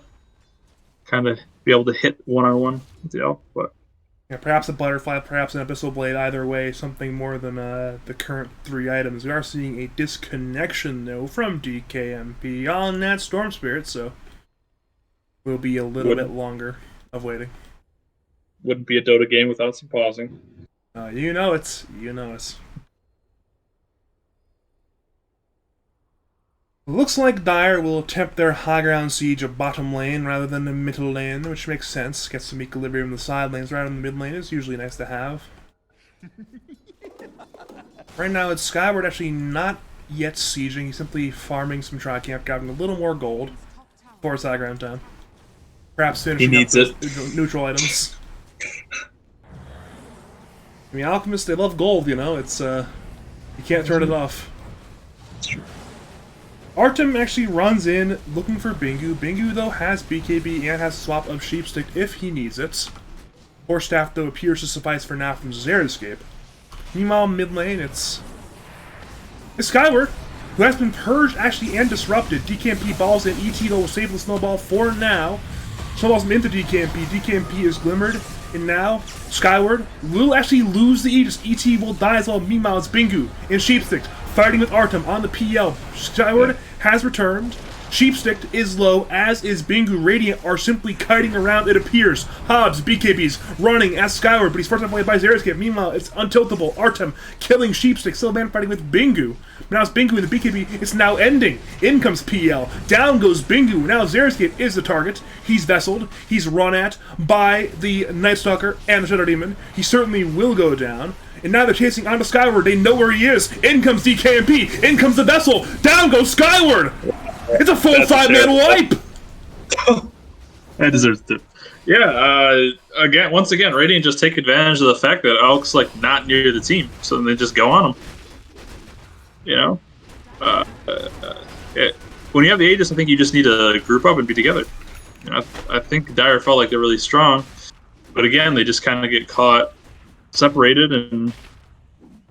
kind of be able to hit one-on-one with the Alch, but yeah, perhaps a Butterfly, perhaps an Abyssal Blade, either way, something more than the current 3 items. We are seeing a disconnection, though, from DKMP on that Storm Spirit, so will be a little bit longer of waiting. Wouldn't be a Dota game without some pausing. You know it's. You know it's. Looks like Dire will attempt their high ground siege of bottom lane rather than the middle lane, which makes sense. Gets some equilibrium in the side lanes rather than the mid lane is usually nice to have. Right now it's Skyward actually not yet sieging. He's simply farming some Tri-Camp, grabbing a little more gold for his high ground time. Perhaps finishing He needs up those neutral items. I mean, Alchemists, they love gold, you know? It's, you can't turn it off. That's true. Artem actually runs in looking for Bingu. Bingu, though, has BKB and has a swap of Sheepstick if he needs it. Or Staff, though, appears to suffice for now from Xeriscape. Meanwhile, mid lane, it's Skyward, who has been purged actually and disrupted. DKMP balls in, ET will save the snowball for now. Snowballs him into DKMP. DKMP is glimmered, and now Skyward will actually lose the Aegis. ET will die as well. Meanwhile, it's Bingu and Sheepstick fighting with Artem on the PL. Skyward has returned. Sheepstick is low, as is Bingu. Radiant are simply kiting around, it appears. Hobbs, BKB's running as Skyward, but he's forced away by Xeraskip. Meanwhile, it's untiltable. Artem killing Sheepstick, still man fighting with Bingu. Now it's Bingu and the BKB. It's now ending. In comes PL. Down goes Bingu. Now Xeraskip is the target. He's vesseled. He's run at by the Night Stalker and the Shadow Demon. He certainly will go down. And now they're chasing onto Skyward. They know where he is. In comes DKMP. In comes the vessel. Down goes Skyward. It's a full 5-man wipe! That deserves it. Yeah, once again, Radiant just take advantage of the fact that Elk's like not near the team, so then they just go on him. You know? When you have the Aegis, I think you just need to group up and be together. You know, I think Dire felt like they're really strong, but again, they just kind of get caught separated, and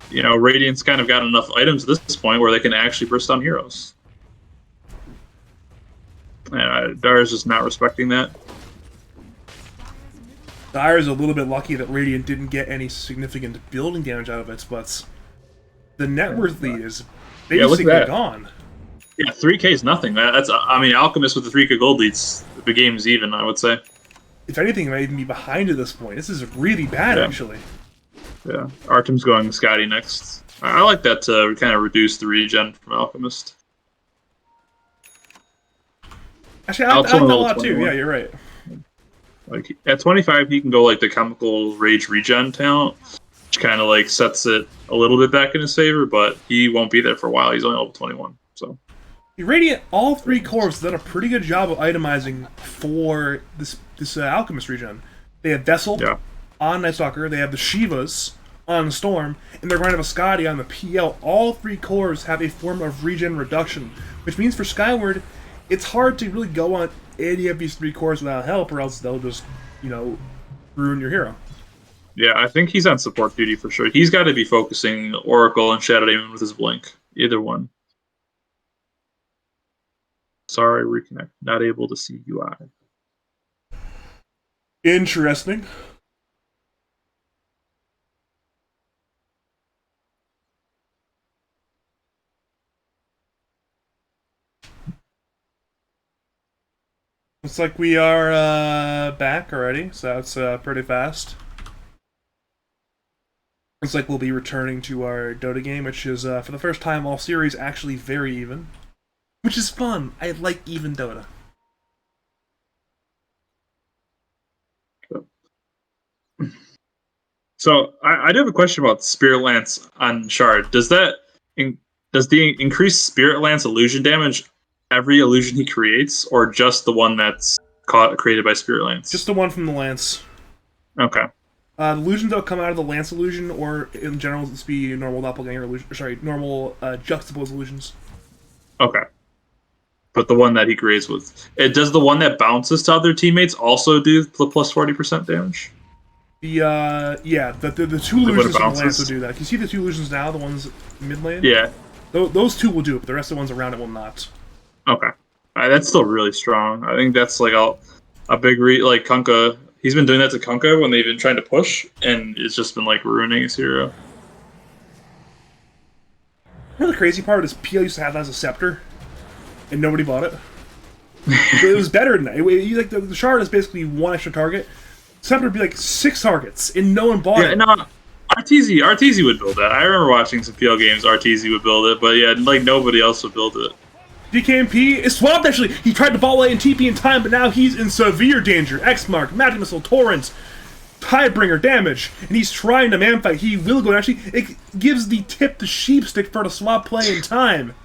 you know, Radiant's kind of got enough items at this point where they can actually burst on heroes. Dire's just not respecting that. Dire's a little bit lucky that Radiant didn't get any significant building damage out of it, but the net worth lead is basically gone. Yeah, 3k is nothing. That's I mean, Alchemist with the 3k gold leads, the game's even, I would say. If anything, it might even be behind at this point. This is really bad, actually. Yeah, Artem's going Scotty next. I like that to kind of reduce the regen from Alchemist. Actually, I like that a lot too. Yeah, you're right. Like at 25, he can go like the chemical rage regen talent, which kind of like sets it a little bit back in his favor. But he won't be there for a while. He's only level 21. So Radiant, all 3 cores have done a pretty good job of itemizing for this Alchemist regen. They have Vessel on Night Stalker. They have the Shivas on Storm, and they're going to have a Scotty on the PL. All 3 cores have a form of regen reduction, which means for Skyward, it's hard to really go on any of these 3 cores without help, or else they'll just, you know, ruin your hero. Yeah, I think he's on support duty for sure. He's got to be focusing Oracle and Shadow Demon with his Blink. Either one. Sorry, reconnect. Not able to see UI. Interesting. Looks like we are back already, so that's pretty fast. Looks like we'll be returning to our Dota game, which is, for the first time all series, actually very even. Which is fun. I like even Dota. So I do have a question about Spirit Lance on Shard. Does the increased Spirit Lance illusion damage every illusion he creates, or just the one that's created by Spirit Lance? Just the one from the Lance. Okay. The illusions that come out of the Lance illusion, or in general, this be normal doppelganger illusion. Sorry, normal juxtaposed illusions. Okay. But the one that he creates with does the one that bounces to other teammates also do the plus 40% damage? The 2 illusions from the Lance will do that. Can you see the 2 illusions now? The ones mid lane. Yeah. Those 2 will do it, but the rest of the ones around it will not. Okay. That's still really strong. I think that's like a big like Kunkka. He's been doing that to Kunkka when they've been trying to push, and it's just been like ruining his hero. You know the crazy part is PL used to have that as a scepter, and nobody bought it. It was better than that. Like the shard is basically 1 extra target. Scepter would be like 6 targets, and no one bought it. No, Arteezy would build that. I remember watching some PL games. Arteezy would build it, but yeah, like nobody else would build it. DKMP is swamped, actually. He tried to ball away and TP in time, but now he's in severe danger. X-Mark, Magic Missile, Torrent, Tidebringer damage, and he's trying to man-fight. He will go. Actually, it gives the tip to Sheepstick for the swap play in time.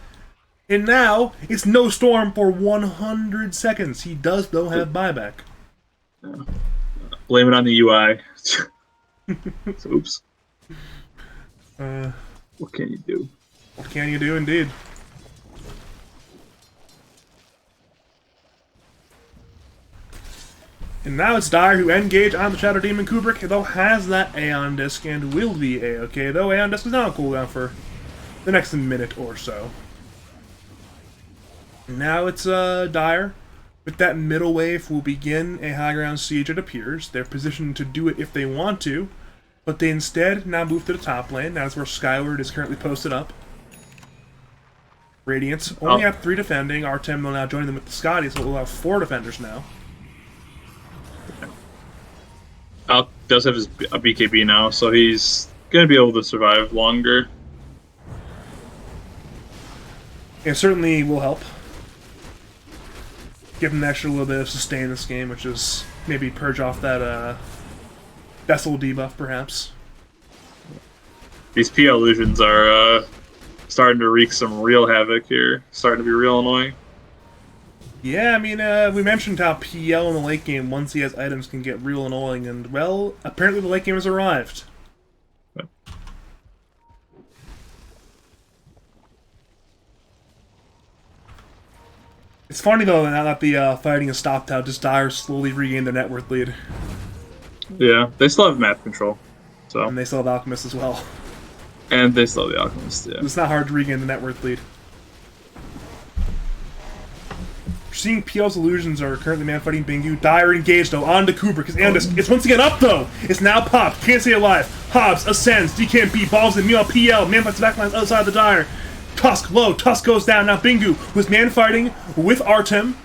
And now, it's no Storm for 100 seconds. He does, though, have buyback. Blame it on the UI. Oops. What can you do? What can you do, indeed? And now it's Dire who engage on the Shadow Demon. Kubrick, though, has that Aeon Disc and will be A-okay, though Aeon Disc is now on cooldown for the next minute or so. Now it's Dire. With that middle wave will begin a high ground siege, it appears. They're positioned to do it if they want to, but they instead now move to the top lane. That's where Skyward is currently posted up. Radiance only have 3 defending. Artem will now join them with the Scotty, so we'll have 4 defenders now. Alk does have his BKB now, so he's going to be able to survive longer. It certainly will help. Give him an extra little bit of sustain in this game, which is maybe purge off that Vessel debuff, perhaps. These PL illusions are starting to wreak some real havoc here. Starting to be real annoying. Yeah, I mean, we mentioned how PL in the late game, once he has items, can get real annoying, and, well, apparently the late game has arrived. It's funny, though, now that the fighting has stopped, how just Dire slowly regained their net worth lead. Yeah, they still have map control. So. And they still have Alchemist as well. And they still have the Alchemist, yeah. It's not hard to regain the net worth lead. We're seeing PL's illusions are currently man-fighting Bingu. Dire engaged, though, onto Kubrick. His Andis. It's once again up, though! It's now popped. Can't stay alive. Hobbs ascends. DKMP balls in. Meanwhile, PL. Man fights the backlines other side of the Dire. Tusk low. Tusk goes down. Now Bingu, who's man-fighting with Artem,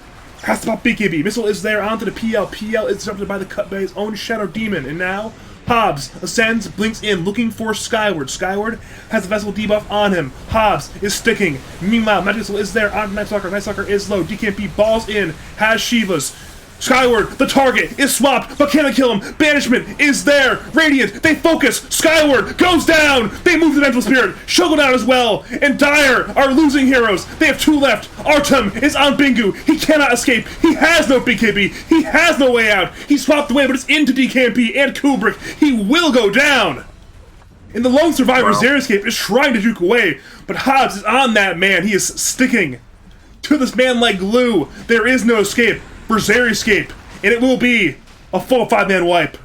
has to pop BKB. Missile is there onto the PL. PL is disrupted by his own Shadow Demon. And now Hobbs ascends, blinks in, looking for Skyward. Skyward has a Vessel debuff on him. Hobbs is sticking. Meanwhile, Magic Missile is there on Night Stalker. Night Stalker is low. DKMP balls in, has Shivas. Skyward, the target, is swapped, but can I kill him? Banishment is there. Radiant, they focus. Skyward goes down. They move the Mental Spirit. Shogun down as well. And Dire are losing heroes. They have 2 left. Artem is on Bingu. He cannot escape. He has no BKB. He has no way out. He swapped away, but it's into DKMP and Kubrick. He will go down. And the lone survivor, Xeriscape, is trying to juke away, but Hobbs is on that man. He is sticking to this man like glue. There is no escape for Xeriscape, and it will be a full 5-man wipe.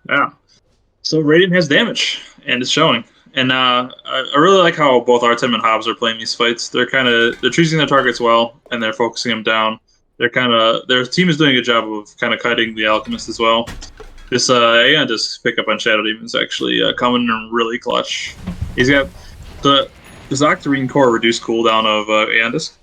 Yeah. So Radiant has damage, and it's showing. And I really like how both Artem and Hobbs are playing these fights. They're choosing their targets well, and they're focusing them down. Their team is doing a good job of kind of kiting the Alchemist as well. This Aeon Disc pick up on Shadow Demon's actually coming in really clutch. He's got this Octarine Core reduced cooldown of Aeon Disc.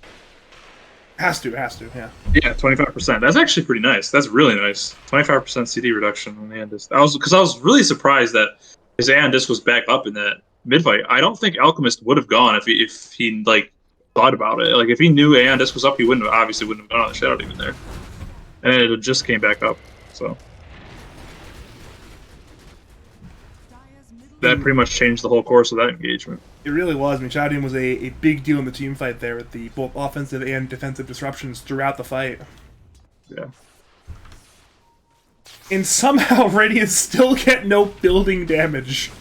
Has to, yeah. Yeah, 25%. That's actually pretty nice. That's really nice. 25% CD reduction on Aeon Disc. I was really surprised that his Aeon Disc was back up in that mid fight. I don't think Alchemist would have gone if he like thought about it. Like if he knew Aeon Disc was up, he wouldn't have gone on the Shadow Demon there. And it just came back up. So that pretty much changed the whole course of that engagement. It really was. I mean, Shadow Demon was a big deal in the team fight there with the both offensive and defensive disruptions throughout the fight. Yeah. And somehow Radiant still get no building damage.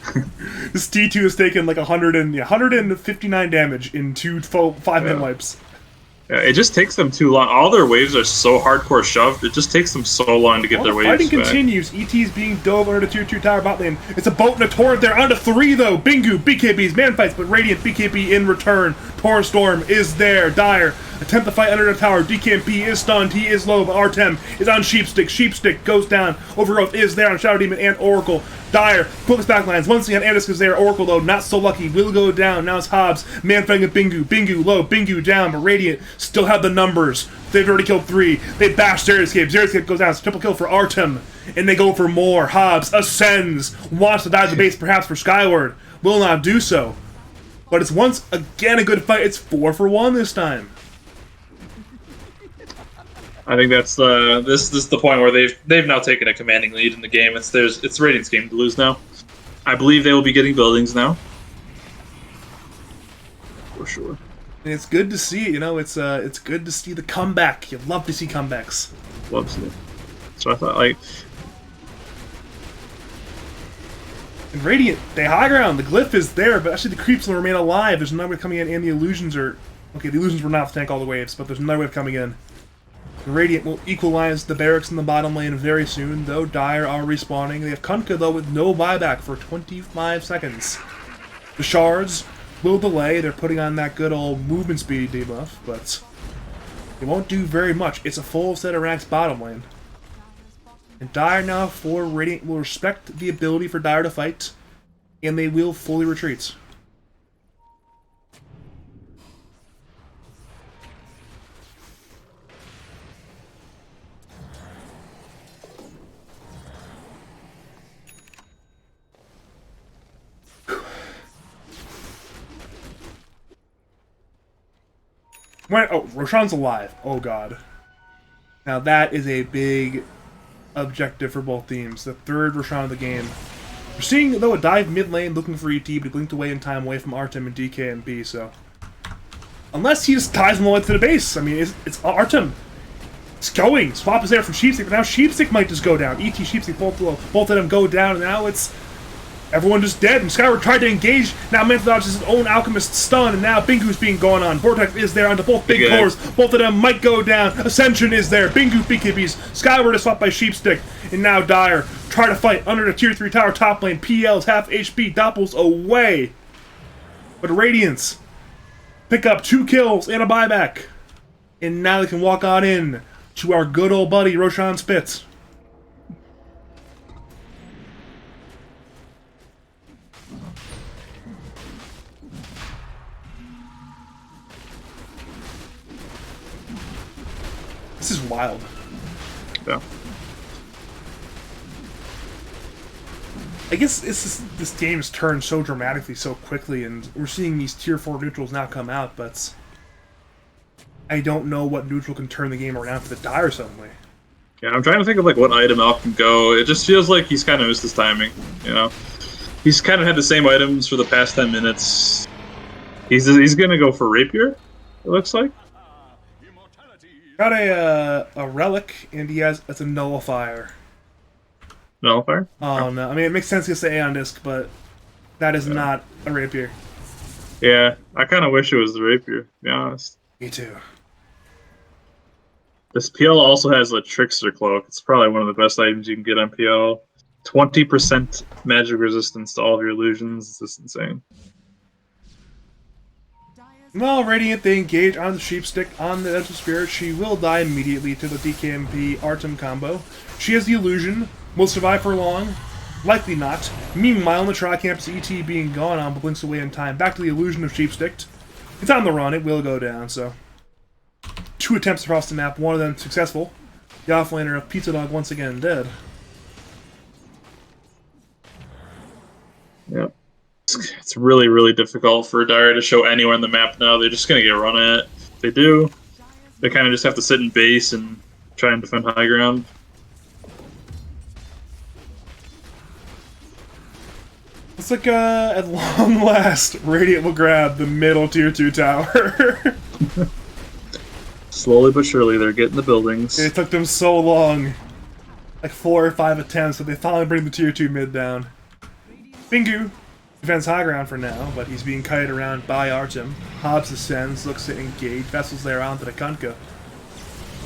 This T2 has taken like 159 damage in 2 5-man wipes. Yeah, it just takes them too long. All their waves are so hardcore shoved, it just takes them so long to get their waves back. Fighting continues. ET's being dove under the 2-2 tower bot lane. It's a boat and a torrent there. Onto 3 though. Bingu, BKB's man fights, but Radiant BKB in return. Torrent Storm is there. Dire attempt to fight under the tower. DKMP is stunned. He is low, but Artem is on Sheepstick. Sheepstick goes down. Overgrowth is there on Shadow Demon and Oracle. Dire focus backlines. Once again, Andis is there. Oracle low, not so lucky. Will go down. Now it's Hobbs. Man fighting with Bingu. Bingu low. Bingu down, but Radiant still have the numbers. They've already killed 3. They bash Xeriscape. Xeriscape goes down. It's a triple kill for Artem. And they go for more. Hobbs ascends. Wants to dive the base perhaps for Skyward. Will not do so. But it's once again a good fight. It's 4 for 1 this time. I think that's this is the point where they've now taken a commanding lead in the game. It's Radiant's game to lose now. I believe they will be getting buildings now. For sure. And it's good to see it, you know, it's good to see the comeback. You love to see comebacks. Love to see it. So I thought, like, And Radiant, they high ground. The glyph is there, but actually the creeps will remain alive. There's another wave coming in, and the illusions are... Okay, the illusions were not to tank all the waves, but there's another wave coming in. The Radiant will equalize the barracks in the bottom lane very soon, though Dire are respawning. They have Kunkka, though, with no buyback for 25 seconds. The shards will delay. They're putting on that good old movement speed debuff, but it won't do very much. It's a full set of racks bottom lane. And Dire now for Radiant will respect the ability for Dire to fight, and they will fully retreat. Oh, Roshan's alive. Oh god. Now that is a big objective for both teams. The third Roshan of the game. We're seeing, though, a dive mid lane looking for ET, but he blinked away in time away from Artem and DKMP, so... Unless he just ties him all the way to the base. I mean, it's Artem. It's going. Swap is there from Sheepstick, but now Sheepstick might just go down. ET, Sheepstick, both of them go down, and now it's... Everyone just dead, and Skyward tried to engage. Now Manthodon is his own Alchemist stun, and now Bingu's being going on. Vortex is there onto both big cores. Both of them might go down. Ascension is there. Bingu BKBs. Skyward is swapped by Sheepstick. And now Dire try to fight under the tier 3 tower top lane. PL's half HP. Doppels away. But Radiance pick up 2 kills and a buyback. And now they can walk on in to our good old buddy Roshan Spitz. This is wild. Yeah. I guess this game has turned so dramatically so quickly, and we're seeing these tier 4 neutrals now come out, but I don't know what neutral can turn the game around for the Dire suddenly. Yeah, I'm trying to think of like what item out can go. It just feels like he's kind of missed his timing, you know? He's kind of had the same items for the past 10 minutes. He's gonna go for Rapier, it looks like. Got a relic, and he has it's a nullifier. Nullifier? Oh no! I mean, it makes sense to say Aeon Disc, but that is not a rapier. Yeah, I kind of wish it was the Rapier, to be honest. Me too. This PL also has a Trickster Cloak. It's probably one of the best items you can get on PL. 20% magic resistance to all of your illusions. It's just insane. Well, Radiant, they engage on the Sheepstick, on the Dental Spirit. She will die immediately to the DKMP Artem combo. She has the illusion, will survive for long, likely not. Meanwhile, in the Tri-Campus, ET being gone on, but blinks away in time. Back to the illusion of Sheepstick. It's on the run, it will go down, so... 2 attempts across the map, one of them successful. The offlaner of Pizzadog once again dead. Yep. It's really, really difficult for Dire to show anywhere on the map now. They're just going to get run at. If they do, they kind of just have to sit in base and try and defend high ground. Looks like, at long last, Radiant will grab the middle tier 2 tower. Slowly but surely, they're getting the buildings. It took them so long. Like 4 or 5 attempts, but they finally bring the tier 2 mid down. Bingu defends high ground for now, but he's being kited around by Artem. Hobbs ascends, looks to engage. Vessel's there onto the Kunkka.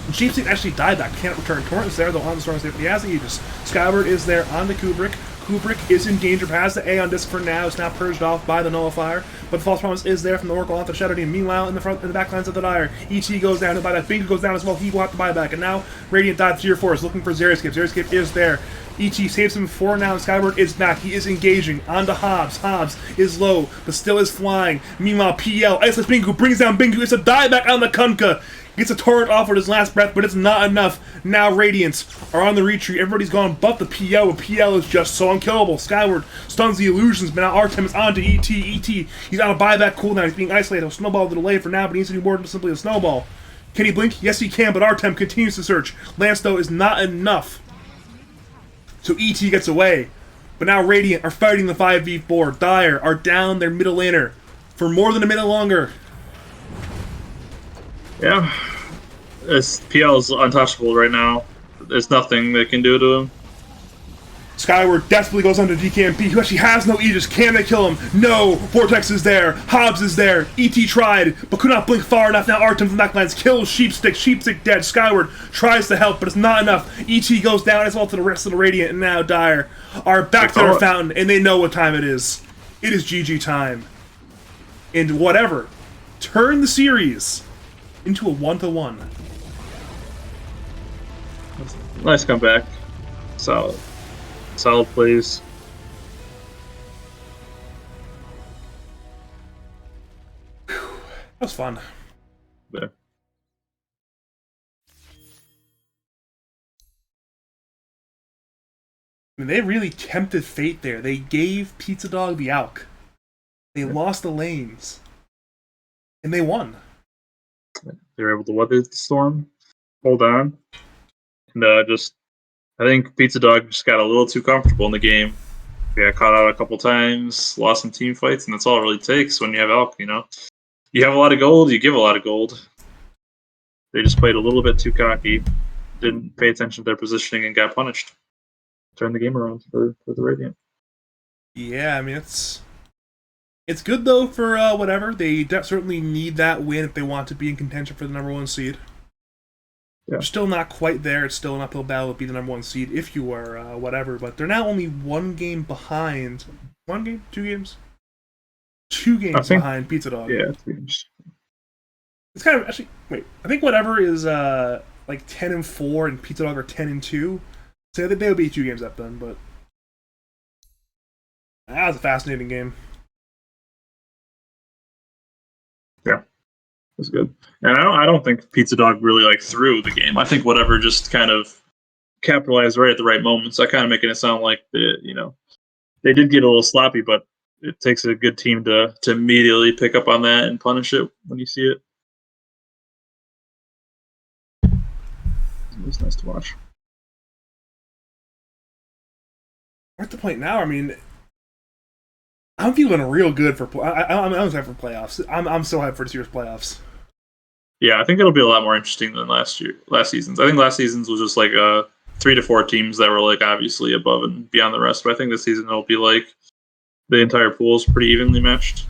And Sheepstick actually died back. Can't return. Torrent is there, though, on the Storm State. He has the Aegis. Skyward is there on the Kubrick. Kubrick is in danger, has the Aeon Disc for now. It's now purged off by the Nullifier, but the False Promise is there from the Oracle onto the Shadow Team. Meanwhile, in the back lines of the Dire, ET goes down to buy that. Bingo goes down as well. He will have to buy back. And now, Radiant dive tier 4 is looking for Xeriscape. Xeriscape is there. ET saves him for now. Skyward is back. He is engaging onto Hobbs. Hobbs is low, but still is flying. Meanwhile, PL, Iceless Bingu brings down Bingu. It's a dieback on the Kunkka. Gets a torrent off with his last breath, but it's not enough. Now Radiants are on the retreat. Everybody's gone but the PL, and PL is just so unkillable. Skyward stuns the illusions, but now Artem is on to ET. ET, he's on a buyback cooldown. He's being isolated. A snowball to delay for now, but he needs to do more than simply a snowball. Can he blink? Yes, he can, but Artem continues to search. Lance, though, is not enough. So ET gets away. But now Radiant are fighting the 5v4. Dire are down their middle laner for more than a minute longer. Yeah, this PL is untouchable right now. There's nothing they can do to him. Skyward desperately goes under DKMP, who actually has no Aegis. Can they kill him? No! Vortex is there. Hobbs is there. ET tried, but could not blink far enough. Now Artem from Backlines kills Sheepstick. Sheepstick dead. Skyward tries to help, but it's not enough. ET goes down as well to the rest of the Radiant, and now Dire are back to their fountain, and they know what time it is. It is GG time. And whatever. Turn the series into a 1-1. Nice comeback. Solid. Solid plays. That was fun. Yeah. I mean, they really tempted fate there. They gave Pizzadog the Alk. They lost the lanes. And they won. They were able to weather the storm, hold on, and I think Pizzadog just got a little too comfortable in the game. They got caught out a couple times, lost some team fights, and that's all it really takes when you have Elk, you know. You have a lot of gold, you give a lot of gold. They just played a little bit too cocky, didn't pay attention to their positioning, and got punished. Turned the game around for the Radiant. Yeah, I mean, it's good, though, for whatever. They certainly need that win if they want to be in contention for the #1 seed. Yeah. They're still not quite there. It's still an uphill battle to be the #1 seed if you are whatever. But they're now only one game behind. 1 game? 2 games? 2 games behind Pizzadog. Yeah, 2 games. It's kind of actually. Wait, I think whatever is like 10-4 and Pizzadog are 10-2. So I think they would be 2 games up then. But that was a fascinating game. Yeah, it was good. And I don't think Pizzadog really threw the game. I think whatever just kind of capitalized right at the right moments. I kind of making it sound like they did get a little sloppy, but it takes a good team to immediately pick up on that and punish it when you see it. It was nice to watch. We're at the point now. I mean, I'm feeling real good for. I'm hyped for playoffs. I'm so hyped for this year's playoffs. Yeah, I think it'll be a lot more interesting than last season's. I think last season's was just 3 to 4 teams that were obviously above and beyond the rest. But I think this season it'll be the entire pool is pretty evenly matched.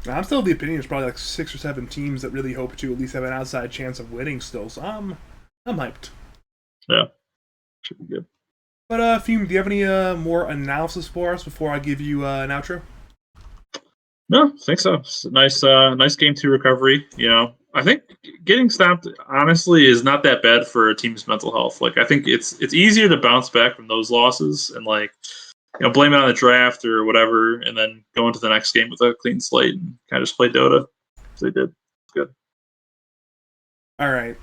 I'm still of the opinion it's probably 6 or 7 teams that really hope to at least have an outside chance of winning still. So I'm hyped. Yeah, should be good. But Fume, do you have any more analysis for us before I give you an outro? No, I think so. It's a nice game 2 recovery. I think getting stopped honestly is not that bad for a team's mental health. I think it's easier to bounce back from those losses and blame it on the draft or whatever, and then go into the next game with a clean slate and kind of just play Dota. As they did. It's good. All right.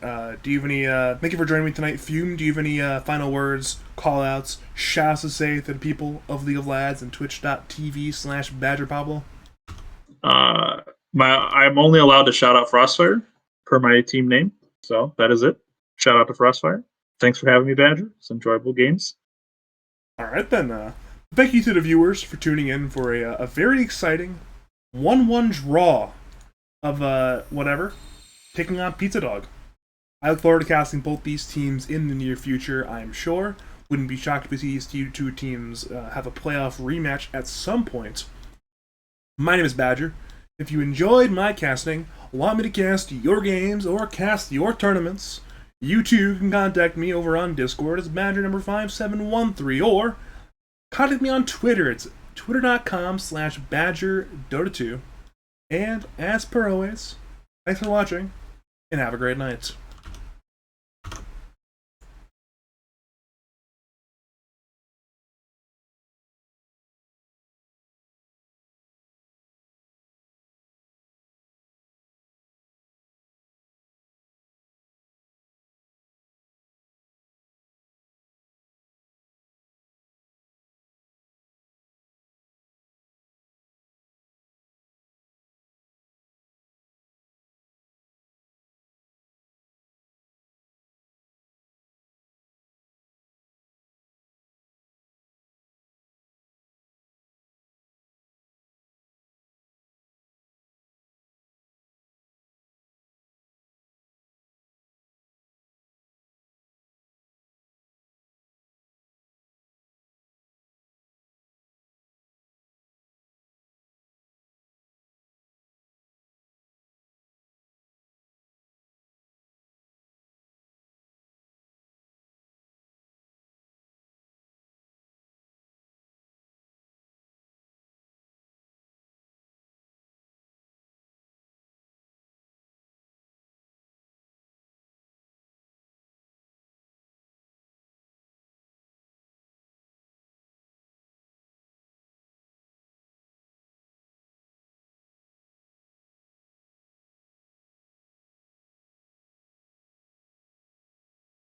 Do you have any? Thank you for joining me tonight, Fume. Do you have any final words, call-outs, shouts to say to the people of League of Lads and twitch.tv/BadgerPablo? I'm only allowed to shout out Frostfire per my team name, so that is it. Shout out to Frostfire. Thanks for having me, Badger. It's enjoyable games. All right then. Thank you to the viewers for tuning in for a very exciting 1-1 draw of whatever. Taking on Pizzadog. I look forward to casting both these teams in the near future, I'm sure. Wouldn't be shocked to see these 2 teams have a playoff rematch at some point. My name is Badger. If you enjoyed my casting, want me to cast your games or cast your tournaments, you too can contact me over on Discord as Badger number 5713, or contact me on Twitter. It's twitter.com/BadgerDota2. And as per always, thanks for watching, and have a great night.